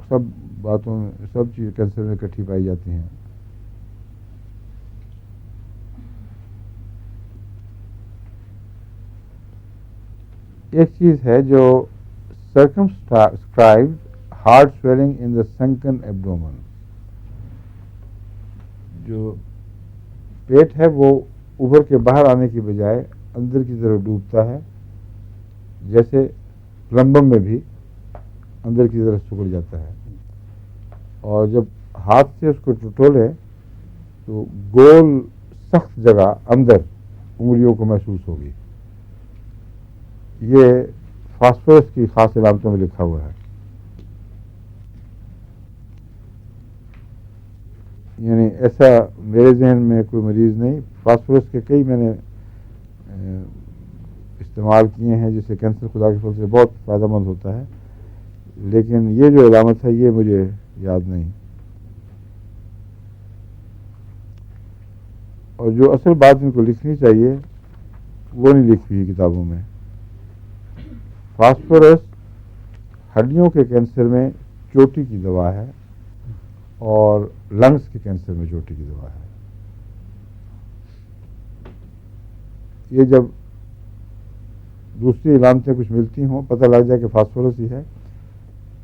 [SPEAKER 1] سب باتوں میں سب چیز کینسر میں اکٹھی پائی جاتی ہیں. ایک چیز ہے جو circumscribed hard swelling in the sunken abdomen. جو پیٹ ہے وہ ابھر کے باہر آنے کی بجائے اندر کی طرف ڈوبتا ہے، جیسے پلمبم میں بھی اندر کی طرف سکڑ جاتا ہے. اور جب ہاتھ سے اس کو ٹٹولے تو گول سخت جگہ اندر انگلیوں کو محسوس ہوگی. یہ فاسفورس کی خاص علامتوں میں لکھا ہوا ہے. یعنی ایسا میرے ذہن میں کوئی مریض نہیں. فاسفورس کے کئی میں نے استعمال کیے ہیں جس سے کینسر خدا کے فضل سے بہت فائدہ مند ہوتا ہے، لیکن یہ جو علامت ہے یہ مجھے یاد نہیں. اور جو اصل بات ان کو لکھنی چاہیے وہ نہیں لکھی ہوئی کتابوں میں. فاسفورس ہڈیوں کے کینسر میں چوٹی کی دوا ہے اور لنگس کے کینسر میں چوٹی کی دوا ہے. یہ جب دوسری علامتیں کچھ ملتی ہوں، پتہ لگ جائے کہ فاسفورس ہی ہے،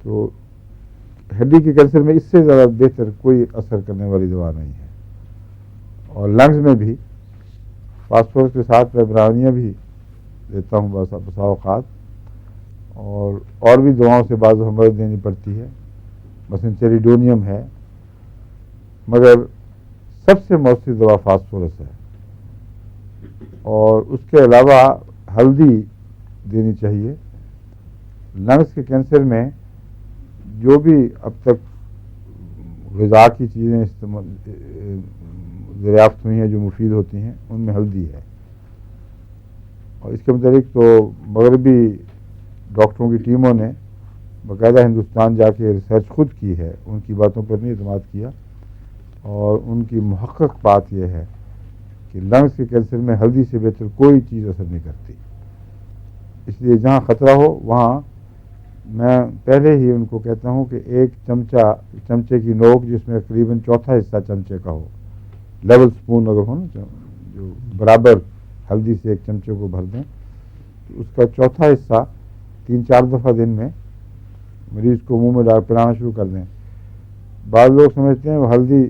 [SPEAKER 1] تو ہڈی کے کینسر میں اس سے زیادہ بہتر کوئی اثر کرنے والی دوا نہیں ہے. اور لنگس میں بھی فاسفورس کے ساتھ میں برانیاں بھی دیتا ہوں بسا اوقات، اور بھی دواؤں سے بعض مدد دینی پڑتی ہے، مثلا چیریڈونیم ہے، مگر سب سے مؤثر دوا فاسفورس ہے. اور اس کے علاوہ ہلدی دینی چاہیے. لنگس کے کینسر میں جو بھی اب تک غذا کی چیزیں دریافت ہوئی ہیں جو مفید ہوتی ہیں ان میں ہلدی ہے. اور اس کے متعلق تو مغربی ڈاکٹروں کی ٹیموں نے باقاعدہ ہندوستان جا کے ریسرچ خود کی ہے، ان کی باتوں پر نہیں اعتماد کیا. اور ان کی محقق بات یہ ہے کہ لنگس کے کینسر میں ہلدی سے بہتر کوئی چیز اثر نہیں کرتی. اس لیے جہاں خطرہ ہو وہاں میں پہلے ہی ان کو کہتا ہوں کہ ایک چمچے کی نوک جس میں قریباً چوتھا حصہ چمچے کا ہو، لیول سپون اگر ہو نا جو برابر ہلدی سے ایک چمچے کو بھر دیں، تو اس کا چوتھا حصہ 3-4 دفعہ دن میں مریض کو منہ میں ڈال پلانا شروع کر دیں. بعض لوگ سمجھتے ہیں وہ ہلدی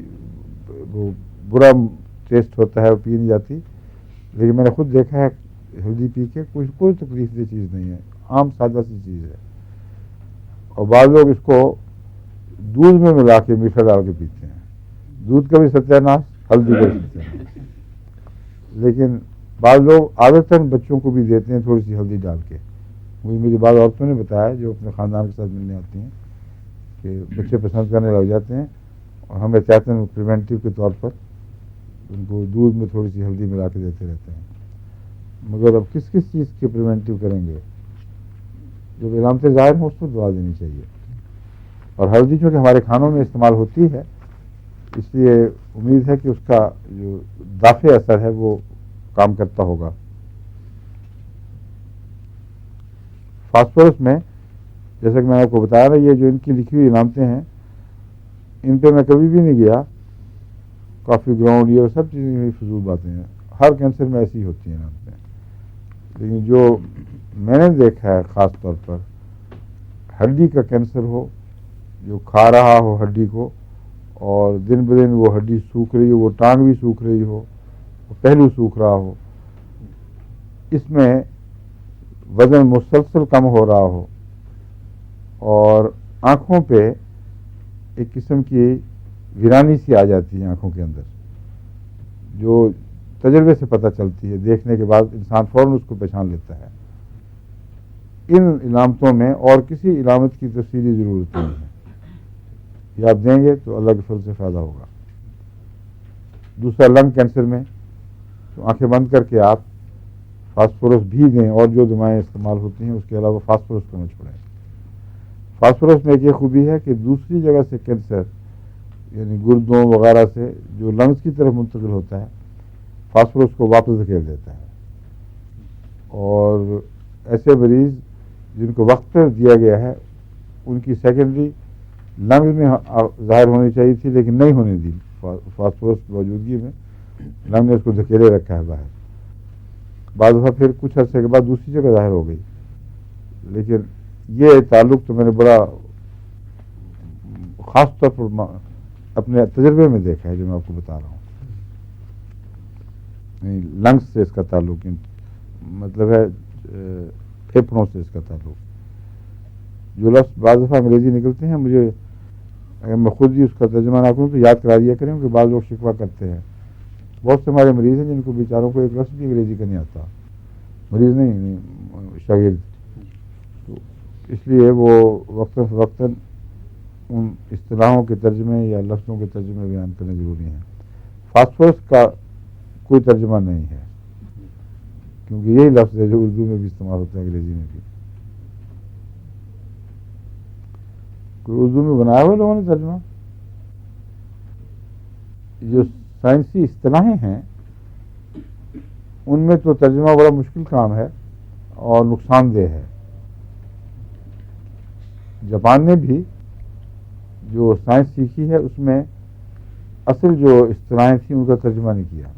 [SPEAKER 1] وہ برا ٹیسٹ ہوتا ہے، وہ پی نہیں جاتی، لیکن میں نے خود دیکھا ہے ہلدی پی کے کوئی تکلیف دہ چیز نہیں ہے، عام سادہ سی چیز ہے. اور بعض لوگ اس کو دودھ میں ملا کے میٹھا ڈال کے پیتے ہیں. دودھ کا بھی ستیہ ناش، ہلدی کا بھی ستیہ ناش. لیکن بعض لوگ عادتاً بچوں کو بھی دیتے ہیں تھوڑی سی ہلدی ڈال کے. مجھے میری بعض عورتوں نے بتایا جو اپنے خاندان کے ساتھ ملنے آتی ہیں کہ بچے پسند کرنے لگ جاتے ہیں، اور ہم احتیاطاً پریونٹیو کے طور پر ان کو دودھ میں تھوڑی سی ہلدی ملا کے دیتے رہتے ہیں. مگر اب کس چیز کے پریونٹیو کریں گے؟ جب علامتیں ظاہر ہوں اس کو دوا دینی چاہیے. اور ہلدی چونکہ ہمارے کھانوں میں استعمال ہوتی ہے، اس لیے امید ہے کہ اس کا جو دافع اثر ہے وہ کام کرتا ہوگا. فاسفورس میں جیسا کہ میں نے آپ کو بتایا نا، یہ جو ان کی لکھی ہوئی علامتیں ہیں ان پہ میں کبھی بھی نہیں گیا. کافی گراؤنڈ یہ سب چیزیں فضول باتیں ہیں، ہر کینسر میں ایسی ہوتی ہیں علامتیں. لیکن جو میں نے دیکھا ہے خاص طور پر ہڈی کا کینسر ہو، جو کھا رہا ہو ہڈی کو، اور دن بدن وہ ہڈی سوکھ رہی ہو، وہ ٹانگ بھی سوکھ رہی ہو، وہ پہلو سوکھ رہا ہو، اس میں وزن مسلسل کم ہو رہا ہو، اور آنکھوں پہ ایک قسم کی ویرانی سی آ جاتی ہے آنکھوں کے اندر، جو تجربے سے پتہ چلتی ہے، دیکھنے کے بعد انسان فوراً اس کو پہچان لیتا ہے. ان علامتوں میں اور کسی علامت کی تفصیلی ضرورت نہیں ہے. یہ آپ دیں گے تو اللہ کے فضل سے فائدہ ہوگا. دوسرا لنگ کینسر میں تو آنکھیں بند کر کے آپ فاسفورس بھی دیں، اور جو دوائیں استعمال ہوتی ہیں اس کے علاوہ فاسفورس کو نہ چھوڑیں. فاسفورس میں ایک یہ خوبی ہے کہ دوسری جگہ سے کینسر یعنی گردوں وغیرہ سے جو لنگس کی طرف منتقل ہوتا ہے، فاسفورس کو واپس دھکیل دیتا ہے. اور ایسے مریض جن کو وقت پر دیا گیا ہے ان کی سیکنڈری لنگز میں ظاہر ہونی چاہیے تھی لیکن نہیں ہونے دی، فاسفورس کی موجودگی میں لنگ نے اس کو دھکیلے رکھا ہے باہر. بعض دفعہ پھر کچھ عرصے کے بعد دوسری جگہ ظاہر ہو گئی. لیکن یہ تعلق تو میں نے بڑا خاص طور پر اپنے تجربے میں دیکھا ہے جو میں آپ کو بتا رہا ہوں. لنگس سے اس کا تعلق مطلب ہے پھیپھڑوں سے اس کا تعلق. جو لفظ بعض دفعہ انگریزی نکلتے ہیں مجھے اگر میں خود ہی اس کا ترجمہ نہ کروں تو یاد کرا دیا کریں کہ بعض لوگ شکوہ کرتے ہیں. بہت سے ہمارے مریض ہیں جن کو بیچاروں کو ایک لفظ بھی انگریزی کا نہیں آتا، مریض نہیں شاگرد. تو اس لیے وہ وقتاً فوقتاً ان اصطلاحوں کے ترجمے یا لفظوں کے ترجمے بیان کرنے ضروری ہیں. فاسفورس کا کوئی ترجمہ نہیں ہے کیونکہ یہی لفظ ہے جو اردو میں بھی استعمال ہوتا ہے، انگریزی میں بھی. کوئی اردو میں بنایا ہوا لوگوں نے ترجمہ؟ جو سائنسی اصطلاحیں ہیں ان میں تو ترجمہ بڑا مشکل کام ہے اور نقصان دہ ہے. جاپان نے بھی جو سائنس سیکھی ہے اس میں اصل جو اصطلاحیں تھیں ان کا ترجمہ نہیں کیا،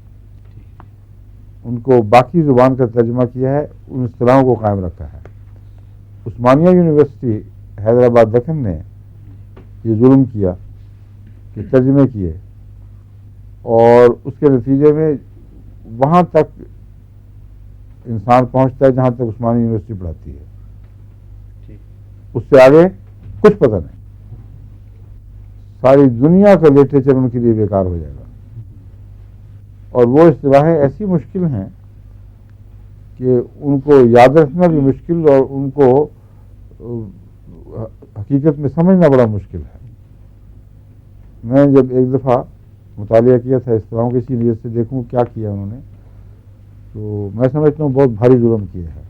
[SPEAKER 1] ان کو باقی زبان کا ترجمہ کیا ہے، ان اصطلاحوں کو قائم رکھا ہے. عثمانیہ یونیورسٹی حیدرآباد دکن نے یہ ظلم کیا کہ ترجمے کیے اور اس کے نتیجے میں وہاں تک انسان پہنچتا ہے جہاں تک عثمانیہ یونیورسٹی پڑھاتی ہے، اس سے آگے کچھ پتہ نہیں. ساری دنیا کا لٹریچر ان کے لیے بیکار ہو جائے گا. اور وہ اصطلاحیں ایسی مشکل ہیں کہ ان کو یاد رکھنا بھی مشکل اور ان کو حقیقت میں سمجھنا بڑا مشکل ہے. میں جب ایک دفعہ مطالعہ کیا تھا اصطلاحوں کے اسی نیت سے دیکھوں کیا کیا انہوں نے، تو میں سمجھتا ہوں بہت بھاری ظلم کیا ہے.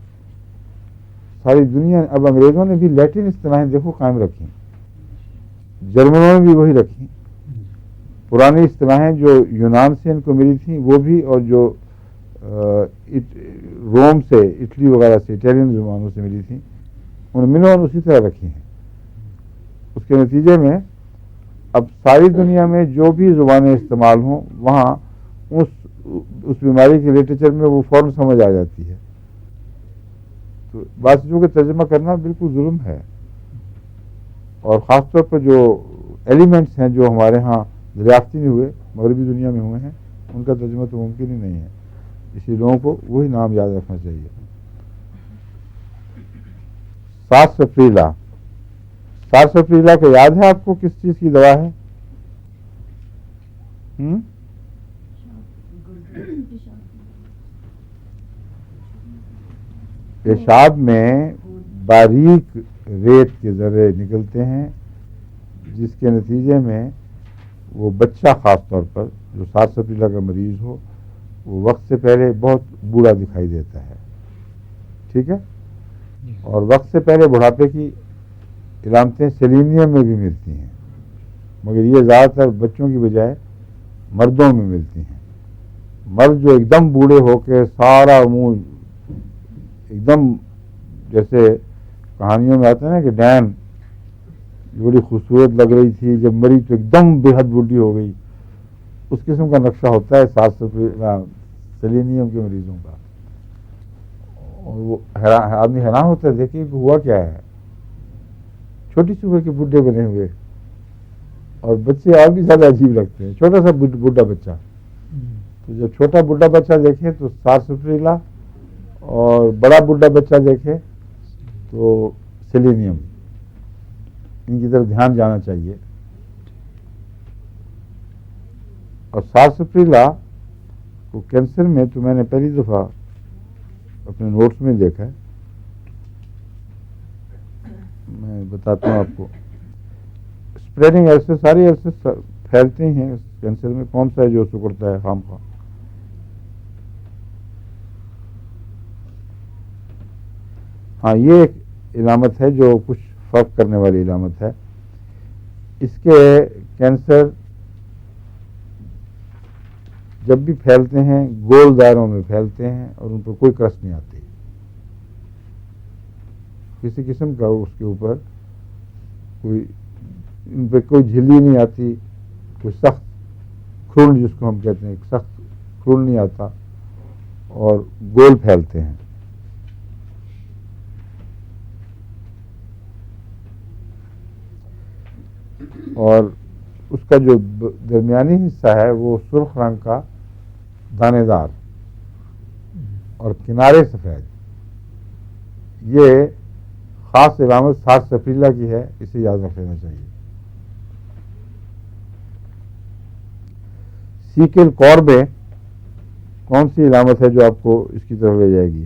[SPEAKER 1] ساری دنیا اب انگریزوں نے بھی لیٹن اصطلاحیں دیکھو قائم رکھی، جرمنوں نے بھی وہی رکھی. پرانی اصطلاحیں جو یونان سے ان کو ملی تھیں وہ بھی، اور جو روم سے اٹلی وغیرہ سے اٹیلین زبانوں سے ملی تھیں انہوں نے اسی طرح رکھی ہیں. اس کے نتیجے میں اب ساری دنیا میں جو بھی زبانیں استعمال ہوں وہاں اس بیماری کے لٹریچر میں وہ فوراً سمجھ آ جاتی ہے. تو بعض چیزوں کا ترجمہ کرنا بالکل ظلم ہے، اور خاص طور پر جو ایلیمنٹس ہیں جو ہمارے ہاں دریافتی نہیں ہوئے مغربی دنیا میں ہوئے ہیں ان کا ترجمہ تو ممکن ہی نہیں ہے. اسی لوگوں کو وہی نام یاد رکھنا چاہیے. سارسپریلا، سارسپریلا کو یاد ہے آپ کو کس چیز کی دوا ہے؟ پیشاب میں باریک ریت کے ذرے نکلتے ہیں جس کے نتیجے میں وہ بچہ خاص طور پر جو سارسپریلا کا مریض ہو وہ وقت سے پہلے بہت بوڑھا دکھائی دیتا ہے. ٹھیک ہے، اور وقت سے پہلے بڑھاپے کی علامتیں سیلینیم میں بھی ملتی ہیں، مگر یہ زیادہ تر بچوں کی بجائے مردوں میں ملتی ہیں. مرد جو ایک دم بوڑھے ہو کے سارا منہ ایک دم جیسے کہانیوں میں آتا ہے نا کہ ڈین بڑی خوبصورت لگ رہی تھی جب مری تو ایک دم بے حد بوڑھی ہو گئی، اس قسم کا نقشہ ہوتا ہے سیلینیم کے مریضوں کا. اور وہ آدمی حیران ہوتا ہے دیکھیے کہ ہوا کیا ہے، چھوٹی سی عمر کے بڈھے بنے ہوئے، اور بچے اور بھی زیادہ عجیب لگتے ہیں. چھوٹا سا بڈھا بچہ، تو جب چھوٹا بڈھا بچہ دیکھے تو سارسپریلا، اور بڑا بڈھا بچہ دیکھے تو سیلینیم. ان کی طرف دھیان جانا چاہیے. اور سارسپریلا کو کینسر میں تو میں نے پہلی دفعہ اپنے نوٹس میں دیکھا ہے. میں بتاتا ہوں آپ کو. اسپریڈنگ ایلسس، ساری ایلسس پھیلتے ہیں کینسر میں. کون سا ہے جو سکڑتا ہے خام خواہ؟ ہاں، یہ ایک علامت ہے جو کچھ فرق کرنے والی علامت ہے. اس کے کینسر جب بھی پھیلتے ہیں گول دائروں میں پھیلتے ہیں اور ان پر کوئی کرس نہیں آتی. کسی قسم کا اس کے اوپر کوئی ان پہ کوئی جھلی نہیں آتی، کوئی سخت کھرن جس کو ہم کہتے ہیں سخت کھرن نہیں آتا، اور گول پھیلتے ہیں. اور اس کا جو درمیانی حصہ ہے وہ سرخ رنگ کا دانے دار اور کنارے سفید. یہ خاص علامت سارسپیلا کی ہے، اسے یاد رکھ لینا چاہیے. سیکل کور میں کون سی علامت ہے جو آپ کو اس کی طرف لے جائے گی؟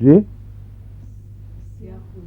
[SPEAKER 1] جی
[SPEAKER 3] سیاہ خون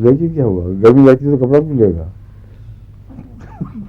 [SPEAKER 1] لیکن کیا ہوا؟ گرمی لگتی ہے تو کپڑا کیوں لے گا؟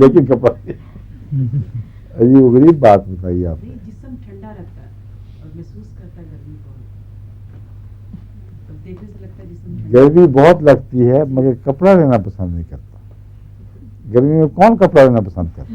[SPEAKER 1] لیکن کپڑا عجیب و غریب بات بتائی آپ نے.
[SPEAKER 3] نہیں، جسم ٹھنڈا رہتا ہے اور محسوس کرتا ہے گرمی کو، تب دیکھنے سے لگتا ہے جسم ٹھنڈا۔
[SPEAKER 1] گرمی بہت لگتی ہے مگر کپڑا لینا پسند نہیں کرتا. گرمی میں کون کپڑا لینا پسند کرتا؟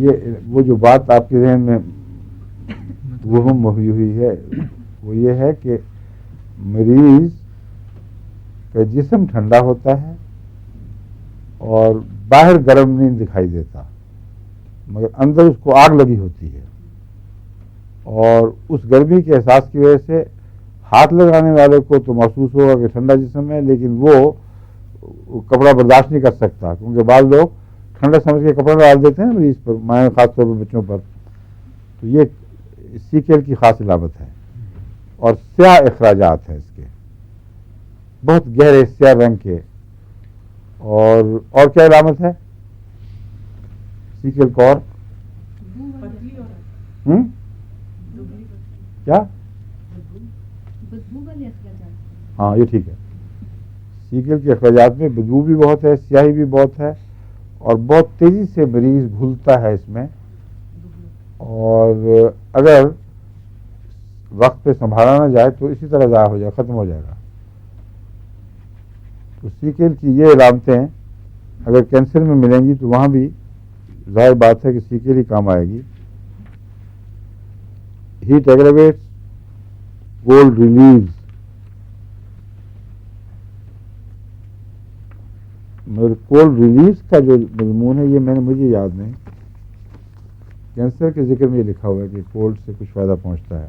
[SPEAKER 1] یہ وہ جو بات آپ کے ذہن میں وہم ہوئی ہے وہ یہ ہے کہ مریض کا جسم ٹھنڈا ہوتا ہے اور باہر گرم نہیں دکھائی دیتا مگر اندر اس کو آگ لگی ہوتی ہے، اور اس گرمی کے احساس کی وجہ سے ہاتھ لگانے والے کو تو محسوس ہوگا کہ ٹھنڈا جسم ہے، لیکن وہ کپڑا برداشت نہیں کر سکتا، کیونکہ بعض لوگ ٹھنڈا سمجھ کے کپڑا ڈال دیتے ہیں مریض پر، مائیں خاص طور پر بچوں پر. تو یہ سیکل کی خاص علامت ہے. اور سیاہ اخراجات ہیں اس کے، بہت گہرے سیاہ رنگ کے. اور کیا علامت ہے سیکل کور؟
[SPEAKER 3] پتلی اور
[SPEAKER 1] ہم؟
[SPEAKER 3] دبلی پتلی
[SPEAKER 1] کیا؟
[SPEAKER 5] بدبو والے اخراجات۔
[SPEAKER 1] ہاں یہ ٹھیک ہے. سیکل کے اخراجات میں بدبو بھی بہت ہے، سیاہی بھی بہت ہے، اور بہت تیزی سے مریض گھلتا ہے اس میں، اور اگر وقت پہ سنبھالا نہ جائے تو اسی طرح ضائع ہو جائے، ختم ہو جائے گا. تو سیکل کی یہ علامتیں اگر کینسر میں ملیں گی تو وہاں بھی ظاہر بات ہے کہ سیکل ہی کام آئے گی. Heat aggravates, cold relieves. مگر کولڈ ریلیز کا جو مضمون ہے یہ مجھے یاد نہیں. کینسر کے ذکر میں یہ لکھا ہوا ہے کہ کولڈ سے کچھ فائدہ پہنچتا ہے.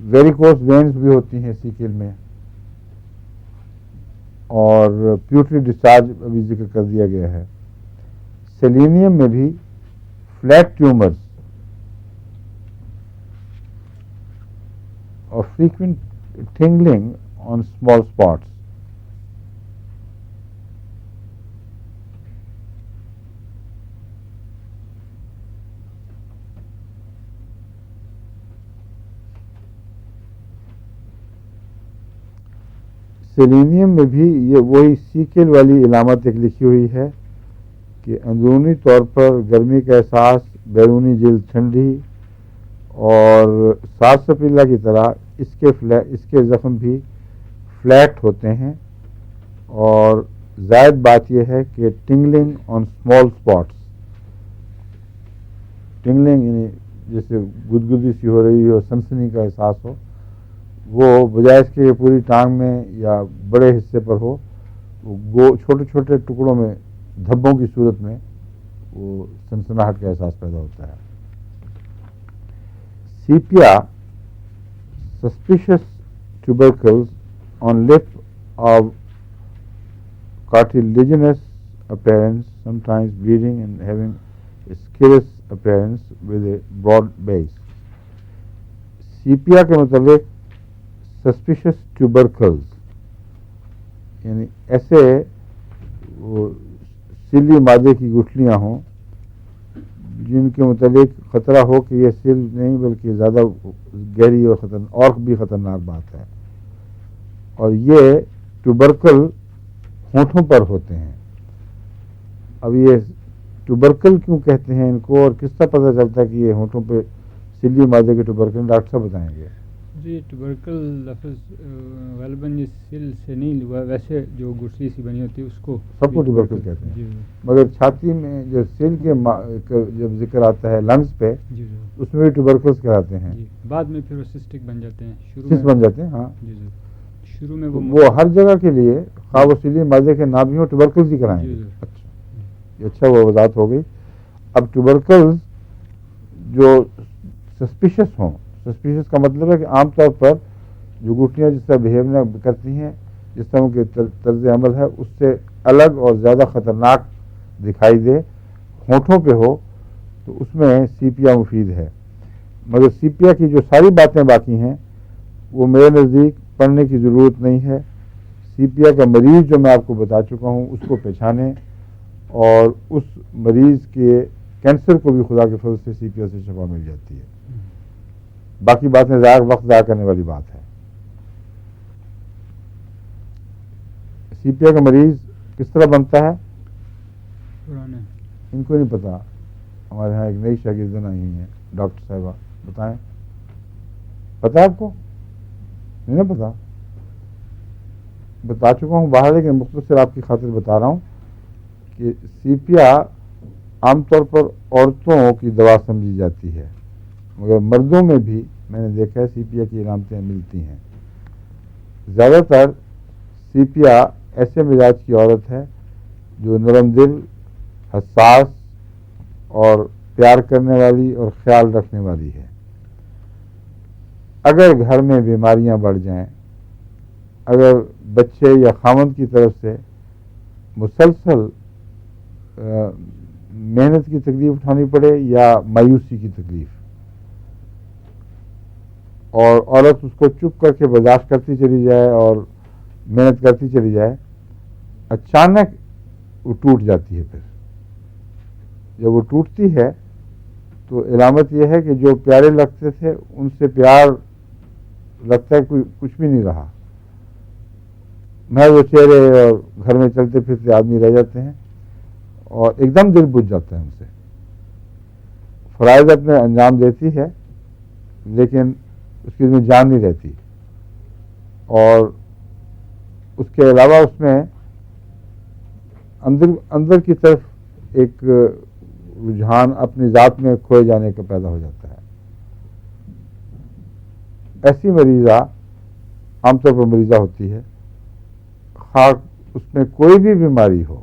[SPEAKER 1] ویریکوس وینز بھی ہوتی ہیں سیکل میں، اور پیوٹری ڈسچارج ابھی ذکر کر دیا گیا ہے. سیلینیم میں بھی فلیٹ ٹیومرز اور frequent tingling on small spots. Selenium میں بھی یہ وہی سیکل والی علامت ایک لکھی ہوئی ہے کہ اندرونی طور پر گرمی کا احساس، بیرونی جلد ٹھنڈی، اور سارسپیلا کی طرح اس کے زخم بھی فلیٹ ہوتے ہیں. اور زائد بات یہ ہے کہ ٹنگلنگ آن اسمال اسپاٹس، ٹنگلنگ یعنی جیسے گدگدی سی ہو رہی ہو، سنسنی کا احساس ہو، وہ بجائے اس کے پوری ٹانگ میں یا بڑے حصے پر ہو، وہ چھوٹے چھوٹے ٹکڑوں میں دھبوں کی صورت میں وہ سنسناہٹ کا احساس پیدا ہوتا ہے. سیپیا، suspicious ٹیوبرکلز on lip of cartilaginous appearance, sometimes bleeding and having a scirrhous appearance with a broad base. سیپیا کے متعلق سسپیشس ٹیوبرکلز یعنی ایسے وہ سیلی مادے کی گٹھلیاں ہوں جن کے متعلق خطرہ ہو کہ یہ سیل نہیں بلکہ زیادہ گہری اور بھی خطرناک بات ہے. اور یہ ٹیوبرکل ہونٹوں پر ہوتے ہیں. اب یہ ٹیوبرکل کیوں کہتے ہیں ان کو، اور کس طرح پتہ چلتا ہے کہ یہ ہونٹوں پہ سلی مادے کے ٹیوبرکل؟ ڈاکٹر صاحب بتائیں گے.
[SPEAKER 2] جی ٹوبرکل لفظ غالباً یہ سل سے نہیں ہوا، ویسے جو گٹھلی سی بنی ہوتی ہے اس کو
[SPEAKER 1] سب کو ٹوبرکل کہتے ہیں،
[SPEAKER 2] جی
[SPEAKER 1] مگر چھاتی میں جو سیل کے جب ذکر آتا ہے لنگس پہ
[SPEAKER 2] جی
[SPEAKER 1] اس میں بھی ٹوبرکلس کراتے ہیں،
[SPEAKER 2] جی بعد میں پھر وہ سسٹک بن جاتے ہیں، شروع
[SPEAKER 1] سس بن جاتے ہیں. ہاں
[SPEAKER 2] جی شروع میں
[SPEAKER 1] وہ ہر جگہ کے لیے خواہ وہ سیلی معدے کے نہ بھی ہوں ٹوبرکلس ہی کرائیں گے.
[SPEAKER 2] جی.
[SPEAKER 1] اچھا، یہ اچھا وہ وضاحت ہو گئی. اب ٹوبرکلس جو سسپیشس ہوں، سسپیشس کا مطلب ہے کہ عام طور پر جو گٹھلیاں جس طرح بہیو کرتی ہیں، جس طرح ان کے طرز عمل ہے اس سے الگ اور زیادہ خطرناک دکھائی دے، ہونٹوں پہ ہو تو اس میں سیپیا مفید ہے. مگر سیپیا کی جو ساری باتیں باقی ہیں وہ میرے نزدیک پڑھنے کی ضرورت نہیں ہے. سیپیا کا مریض جو میں آپ کو بتا چکا ہوں اس کو پہچانیں، اور اس مریض کے کینسر کو بھی خدا کے فضل سے سیپیا سے شفا مل جاتی ہے. باقی باتیں وقت ضائع کرنے والی بات ہے. سیپیا کا مریض کس طرح بنتا ہے
[SPEAKER 2] پرانے
[SPEAKER 1] ان کو نہیں پتا. ہمارے یہاں ایک نئی شاگردن آئی ہوئی ہیں ڈاکٹر صاحبہ، بتائیں پتا آپ کو؟ نہیں نا پتا؟ بتا چکا ہوں باہر، لیکن مختصر آپ کی خاطر بتا رہا ہوں کہ سیپیا عام طور پر عورتوں کی دوا سمجھی جاتی ہے، مگر مردوں میں بھی میں نے دیکھا ہے سیپیا کی علامتیں ملتی ہیں. زیادہ تر سیپیا ایسے مزاج کی عورت ہے جو نرم دل، حساس اور پیار کرنے والی اور خیال رکھنے والی ہے. اگر گھر میں بیماریاں بڑھ جائیں، اگر بچے یا خاوند کی طرف سے مسلسل محنت کی تکلیف اٹھانی پڑے یا مایوسی کی تکلیف، اور عورت اس کو چپ کر کے برداشت کرتی چلی جائے اور محنت کرتی چلی جائے، اچانک وہ ٹوٹ جاتی ہے. پھر جب وہ ٹوٹتی ہے تو علامت یہ ہے کہ جو پیارے لگتے تھے ان سے پیار لگتا ہے کچھ بھی نہیں رہا. میں وہ چہرے اور گھر میں چلتے پھرتے آدمی رہ جاتے ہیں اور ایک دم دل بجھ جاتا ہے ان سے. فرائض اپنے انجام دیتی ہے لیکن اس کی میں جان نہیں رہتی، اور اس کے علاوہ اس میں اندر کی طرف ایک رجحان اپنی ذات میں کھوئے جانے کا پیدا ہو جاتا ہے. ایسی مریضہ عام طور پر مریضہ ہوتی ہے، خواہ اس میں کوئی بھی بیماری ہو،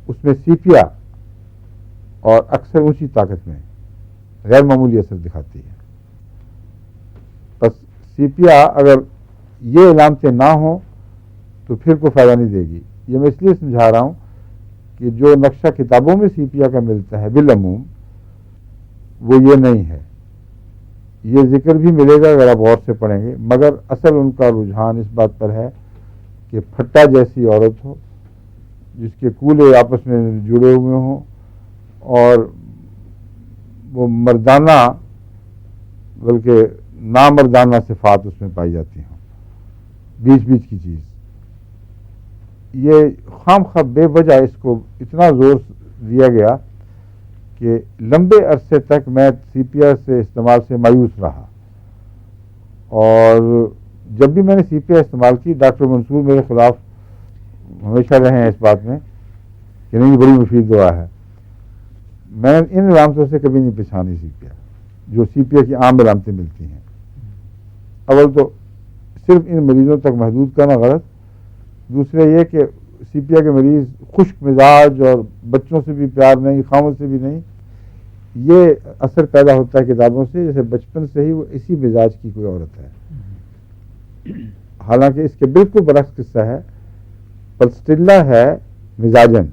[SPEAKER 1] اس میں سیپیا اور اکثر اونچی طاقت میں غیر معمولی اثر دکھاتی ہے. بس سیپیا اگر یہ علامتیں نہ ہوں تو پھر کوئی فائدہ نہیں دے گی. یہ میں اس لیے سمجھا رہا ہوں کہ جو نقشہ کتابوں میں سیپیا کا ملتا ہے بالعموم وہ یہ نہیں ہے. یہ ذکر بھی ملے گا اگر آپ غور سے پڑھیں گے، مگر اصل ان کا رجحان اس بات پر ہے کہ پھٹا جیسی عورت ہو جس کے کولے آپس میں جڑے ہوئے ہوں اور وہ مردانہ بلکہ نامردانہ صفات اس میں پائی جاتی ہوں، بیچ بیچ کی چیز. یہ خام خواہ بے وجہ اس کو اتنا زور دیا گیا کہ لمبے عرصے تک میں سیپیا سے استعمال سے مایوس رہا، اور جب بھی میں نے سیپیا استعمال کی ڈاکٹر منصور میرے خلاف ہمیشہ رہے ہیں اس بات میں کہ نہیں یہ بڑی مفید دوا ہے. میں ان علامتوں سے کبھی نہیں پہچانی سیپیا جو سیپیا کی عام علامتیں ملتی ہیں. اول تو صرف ان مریضوں تک محدود کرنا غلط، دوسرے یہ کہ سیپیا کے مریض خشک مزاج اور بچوں سے بھی پیار نہیں، خاوند سے بھی نہیں، یہ اثر پیدا ہوتا ہے کتابوں سے جیسے بچپن سے ہی وہ اسی مزاج کی کوئی عورت ہے. حالانکہ اس کے بالکل برعکس قصہ ہے. پلسٹیلا ہے مزاجن،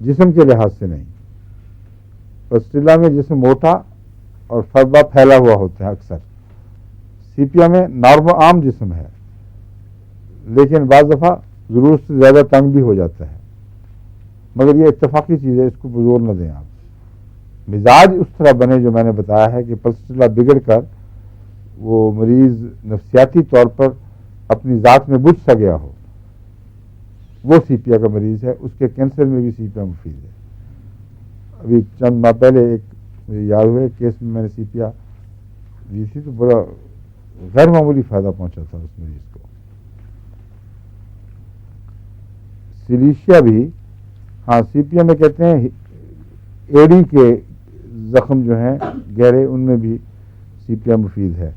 [SPEAKER 1] جسم کے لحاظ سے نہیں. پلسٹیلا میں جسم موٹا اور فربا پھیلا ہوا ہوتا ہے اکثر. سیپیا میں نارمل عام جسم ہے لیکن بعض دفعہ ضرورت سے زیادہ تنگ بھی ہو جاتا ہے. مگر یہ اتفاقی چیز ہے، اس کو زور نہ دیں آپ. مزاج اس طرح بنے جو میں نے بتایا ہے کہ پلسٹیلا بگڑ کر وہ مریض نفسیاتی طور پر اپنی ذات میں بجھ سا گیا ہو، وہ سیپیا کا مریض ہے. اس کے کینسر میں بھی سیپیا مفید ہے. ابھی چند ماہ پہلے ایک مجھے یاد ہوئے کیس میں نے سیپیا دی تھی تو بڑا غیر معمولی فائدہ پہنچا تھا اس مریض کو. سلیشیا بھی، ہاں سی پی ایم میں کہتے ہیں ایڑی کے زخم جو ہیں گہرے، ان میں بھی سی پی ایم مفید ہے.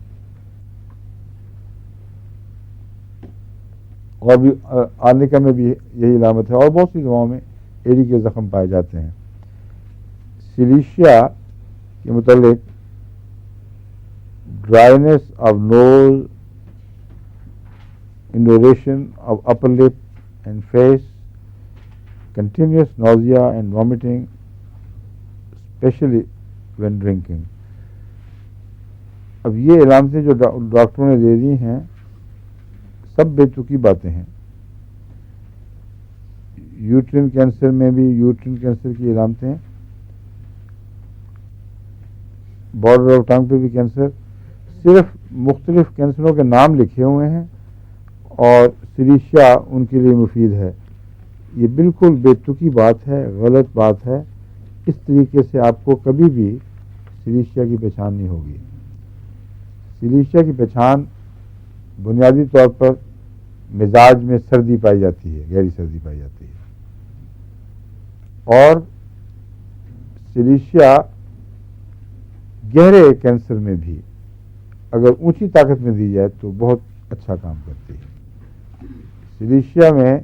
[SPEAKER 1] اور بھی آرنیکا میں بھی یہی علامت ہے، اور بہت سی دواؤں میں ایڑی کے زخم پائے جاتے ہیں. سلیشیا کے متعلق dryness of nose, induration of upper lip and face, continuous nausea and vomiting especially when drinking. اب یہ علامتیں جو ڈاکٹروں نے دے دی ہیں سب بے تکی باتیں ہیں. یوٹرین کینسر میں بھی یوٹرین کینسر کی علامتیں، بارڈر آف ٹنگ پہ بھی کینسر، صرف مختلف کینسروں کے نام لکھے ہوئے ہیں اور سلیشیا ان کے لیے مفید ہے. یہ بالکل بے تکی بات ہے، غلط بات ہے. اس طریقے سے آپ کو کبھی بھی سلیشیا کی پہچان نہیں ہوگی. سلیشیا کی پہچان بنیادی طور پر مزاج میں سردی پائی جاتی ہے، گہری سردی پائی جاتی ہے. اور سلیشیا گہرے کینسر میں بھی اگر اونچی طاقت میں دی جائے تو بہت اچھا کام کرتی ہے. سلیشیا میں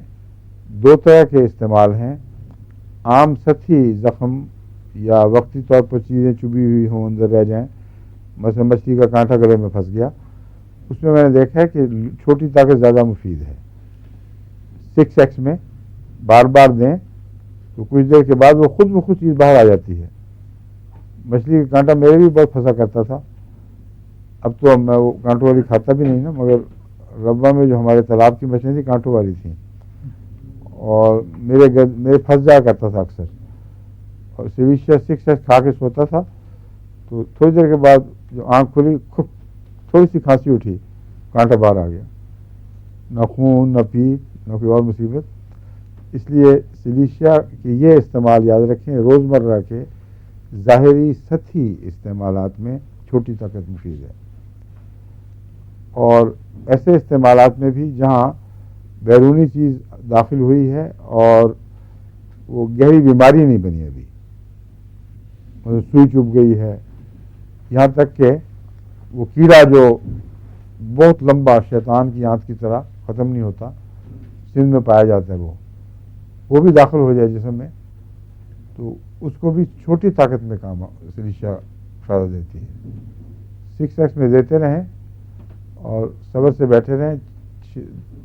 [SPEAKER 1] دو طرح کے استعمال ہیں. عام سطحی زخم یا وقتی طور پر چیزیں چبھی ہوئی ہوں اندر رہ جائیں، مثلا مچھلی کا کانٹا گلے میں پھنس گیا، اس میں نے دیکھا ہے کہ چھوٹی طاقت زیادہ مفید ہے. 6x میں بار بار دیں تو کچھ دیر کے بعد وہ خود بخود چیز باہر آ جاتی ہے. مچھلی کا کانٹا میرے بھی بہت پھنسا کرتا تھا، اب تو میں وہ کانٹوں والی کھاتا بھی نہیں نا، مگر ربا میں جو ہمارے تالاب کی مچھلیاں تھیں کانٹوں والی تھیں اور میرے پھنس جایا کرتا تھا اکثر. اور سلیشیا 6x کھا کے سوتا تھا تو تھوڑی دیر کے بعد جو آنکھ کھلی تھوڑی سی کھانسی اٹھی، کانٹا باہر آ گیا. نہ خون نہ پیپ نہ کوئی اور مصیبت. اس لیے سلیشیا کے یہ استعمال یاد رکھیں، روزمرہ کے ظاہری سطحی استعمالات میں چھوٹی طاقت مفید ہے. اور ایسے استعمالات میں بھی جہاں بیرونی چیز داخل ہوئی ہے اور وہ گہری بیماری نہیں بنی، ابھی سوئی چبھ گئی ہے، یہاں تک کہ وہ کیڑا جو بہت لمبا شیطان کی آنت کی طرح ختم نہیں ہوتا، سن میں پایا جاتا ہے، وہ بھی داخل ہو جائے جسم میں تو اس کو بھی چھوٹی طاقت میں کام سلیشیا فائدہ دیتی ہے. 6x میں دیتے رہیں اور صبر سے بیٹھے رہیں.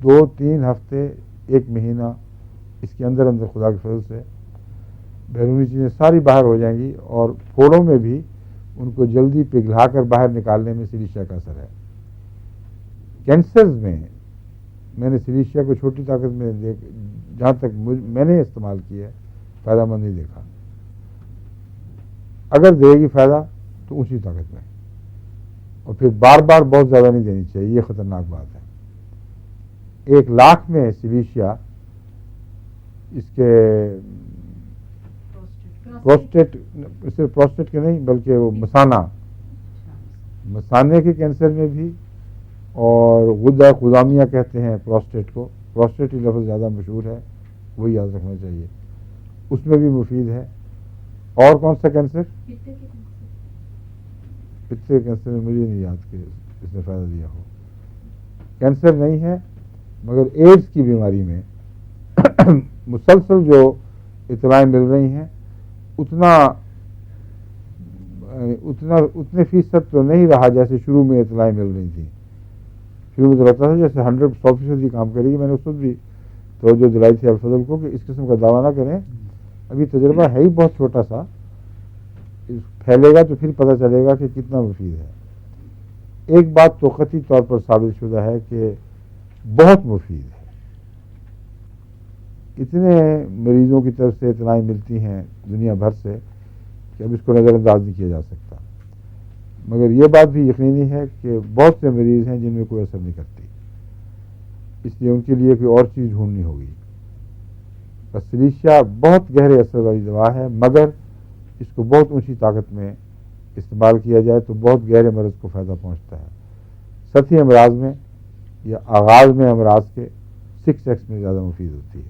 [SPEAKER 1] 2-3 ہفتے 1 مہینہ اس کے اندر خدا کے فضل سے بیرونی چیزیں ساری باہر ہو جائیں گی اور پھوڑوں میں بھی ان کو جلدی پگھلا کر باہر نکالنے میں سلیشیا کا اثر ہے. کینسرز میں نے سلیشیا کو چھوٹی طاقت میں جہاں تک میں نے استعمال کیا ہے فائدہ مند نہیں دیکھا. اگر دے گی فائدہ تو اونچی طاقت میں، اور پھر بار بار بہت زیادہ نہیں دینی چاہیے، یہ خطرناک بات ہے. 1 لاکھ میں سلیشیا اس کے پروسٹیٹ، صرف پروسٹیٹ کے نہیں بلکہ وہ مثانے کے کینسر میں بھی، اور غدہ قدامیہ کہتے ہیں پروسٹیٹ کو، پروسٹیٹ ہی لفظ زیادہ مشہور ہے، وہی یاد رکھنا چاہیے، اس میں بھی مفید ہے. اور کون سا کینسر؟ پتے کے کینسر میں مجھے نہیں یاد کہ اس نے فائدہ دیا ہو. کینسر نہیں ہے مگر ایڈز کی بیماری میں مسلسل جو اطلاعیں مل رہی ہیں اتنے فیصد تو نہیں رہا جیسے شروع میں اطلاعیں مل رہی تھیں. شروع میں تو لگتا تھا جیسے 100% ہی کام کرے گی. میں نے اس وقت بھی توجہ دلائی تھی الفضل کو کہ اس قسم کا دعویٰ نہ کریں، ابھی تجربہ ہے ہی بہت چھوٹا سا، پھیلے گا تو پھر پتہ چلے گا کہ کتنا مفید ہے. ایک بات تو قطعی طور پر ثابت شدہ ہے کہ بہت مفید ہے. اتنے مریضوں کی طرف سے اطلاعیں ملتی ہیں دنیا بھر سے کہ اب اس کو نظر انداز نہیں کیا جا سکتا. مگر یہ بات بھی یقینی ہے کہ بہت سے مریض ہیں جن میں کوئی اثر نہیں کرتی، اس لیے ان کے لیے کوئی اور چیز ڈھونڈنی ہوگی. بس سلیشیا بہت گہرے اثر والی دوا ہے، مگر اس کو بہت اونچی طاقت میں استعمال کیا جائے تو بہت گہرے مرض کو فائدہ پہنچتا ہے. سطحی امراض میں یا آغاز میں امراض کے 6x میں زیادہ مفید ہوتی ہے.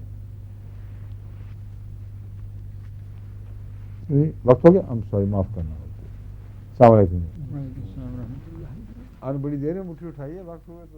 [SPEAKER 1] وقت ہو گیا؟ سوری معاف کرنا. السلام علیکم.
[SPEAKER 2] وعلیکم السلام ورحمۃ اللہ.
[SPEAKER 1] اور بڑی دیر میں مٹھی اٹھائیے، وقت ہوئے تو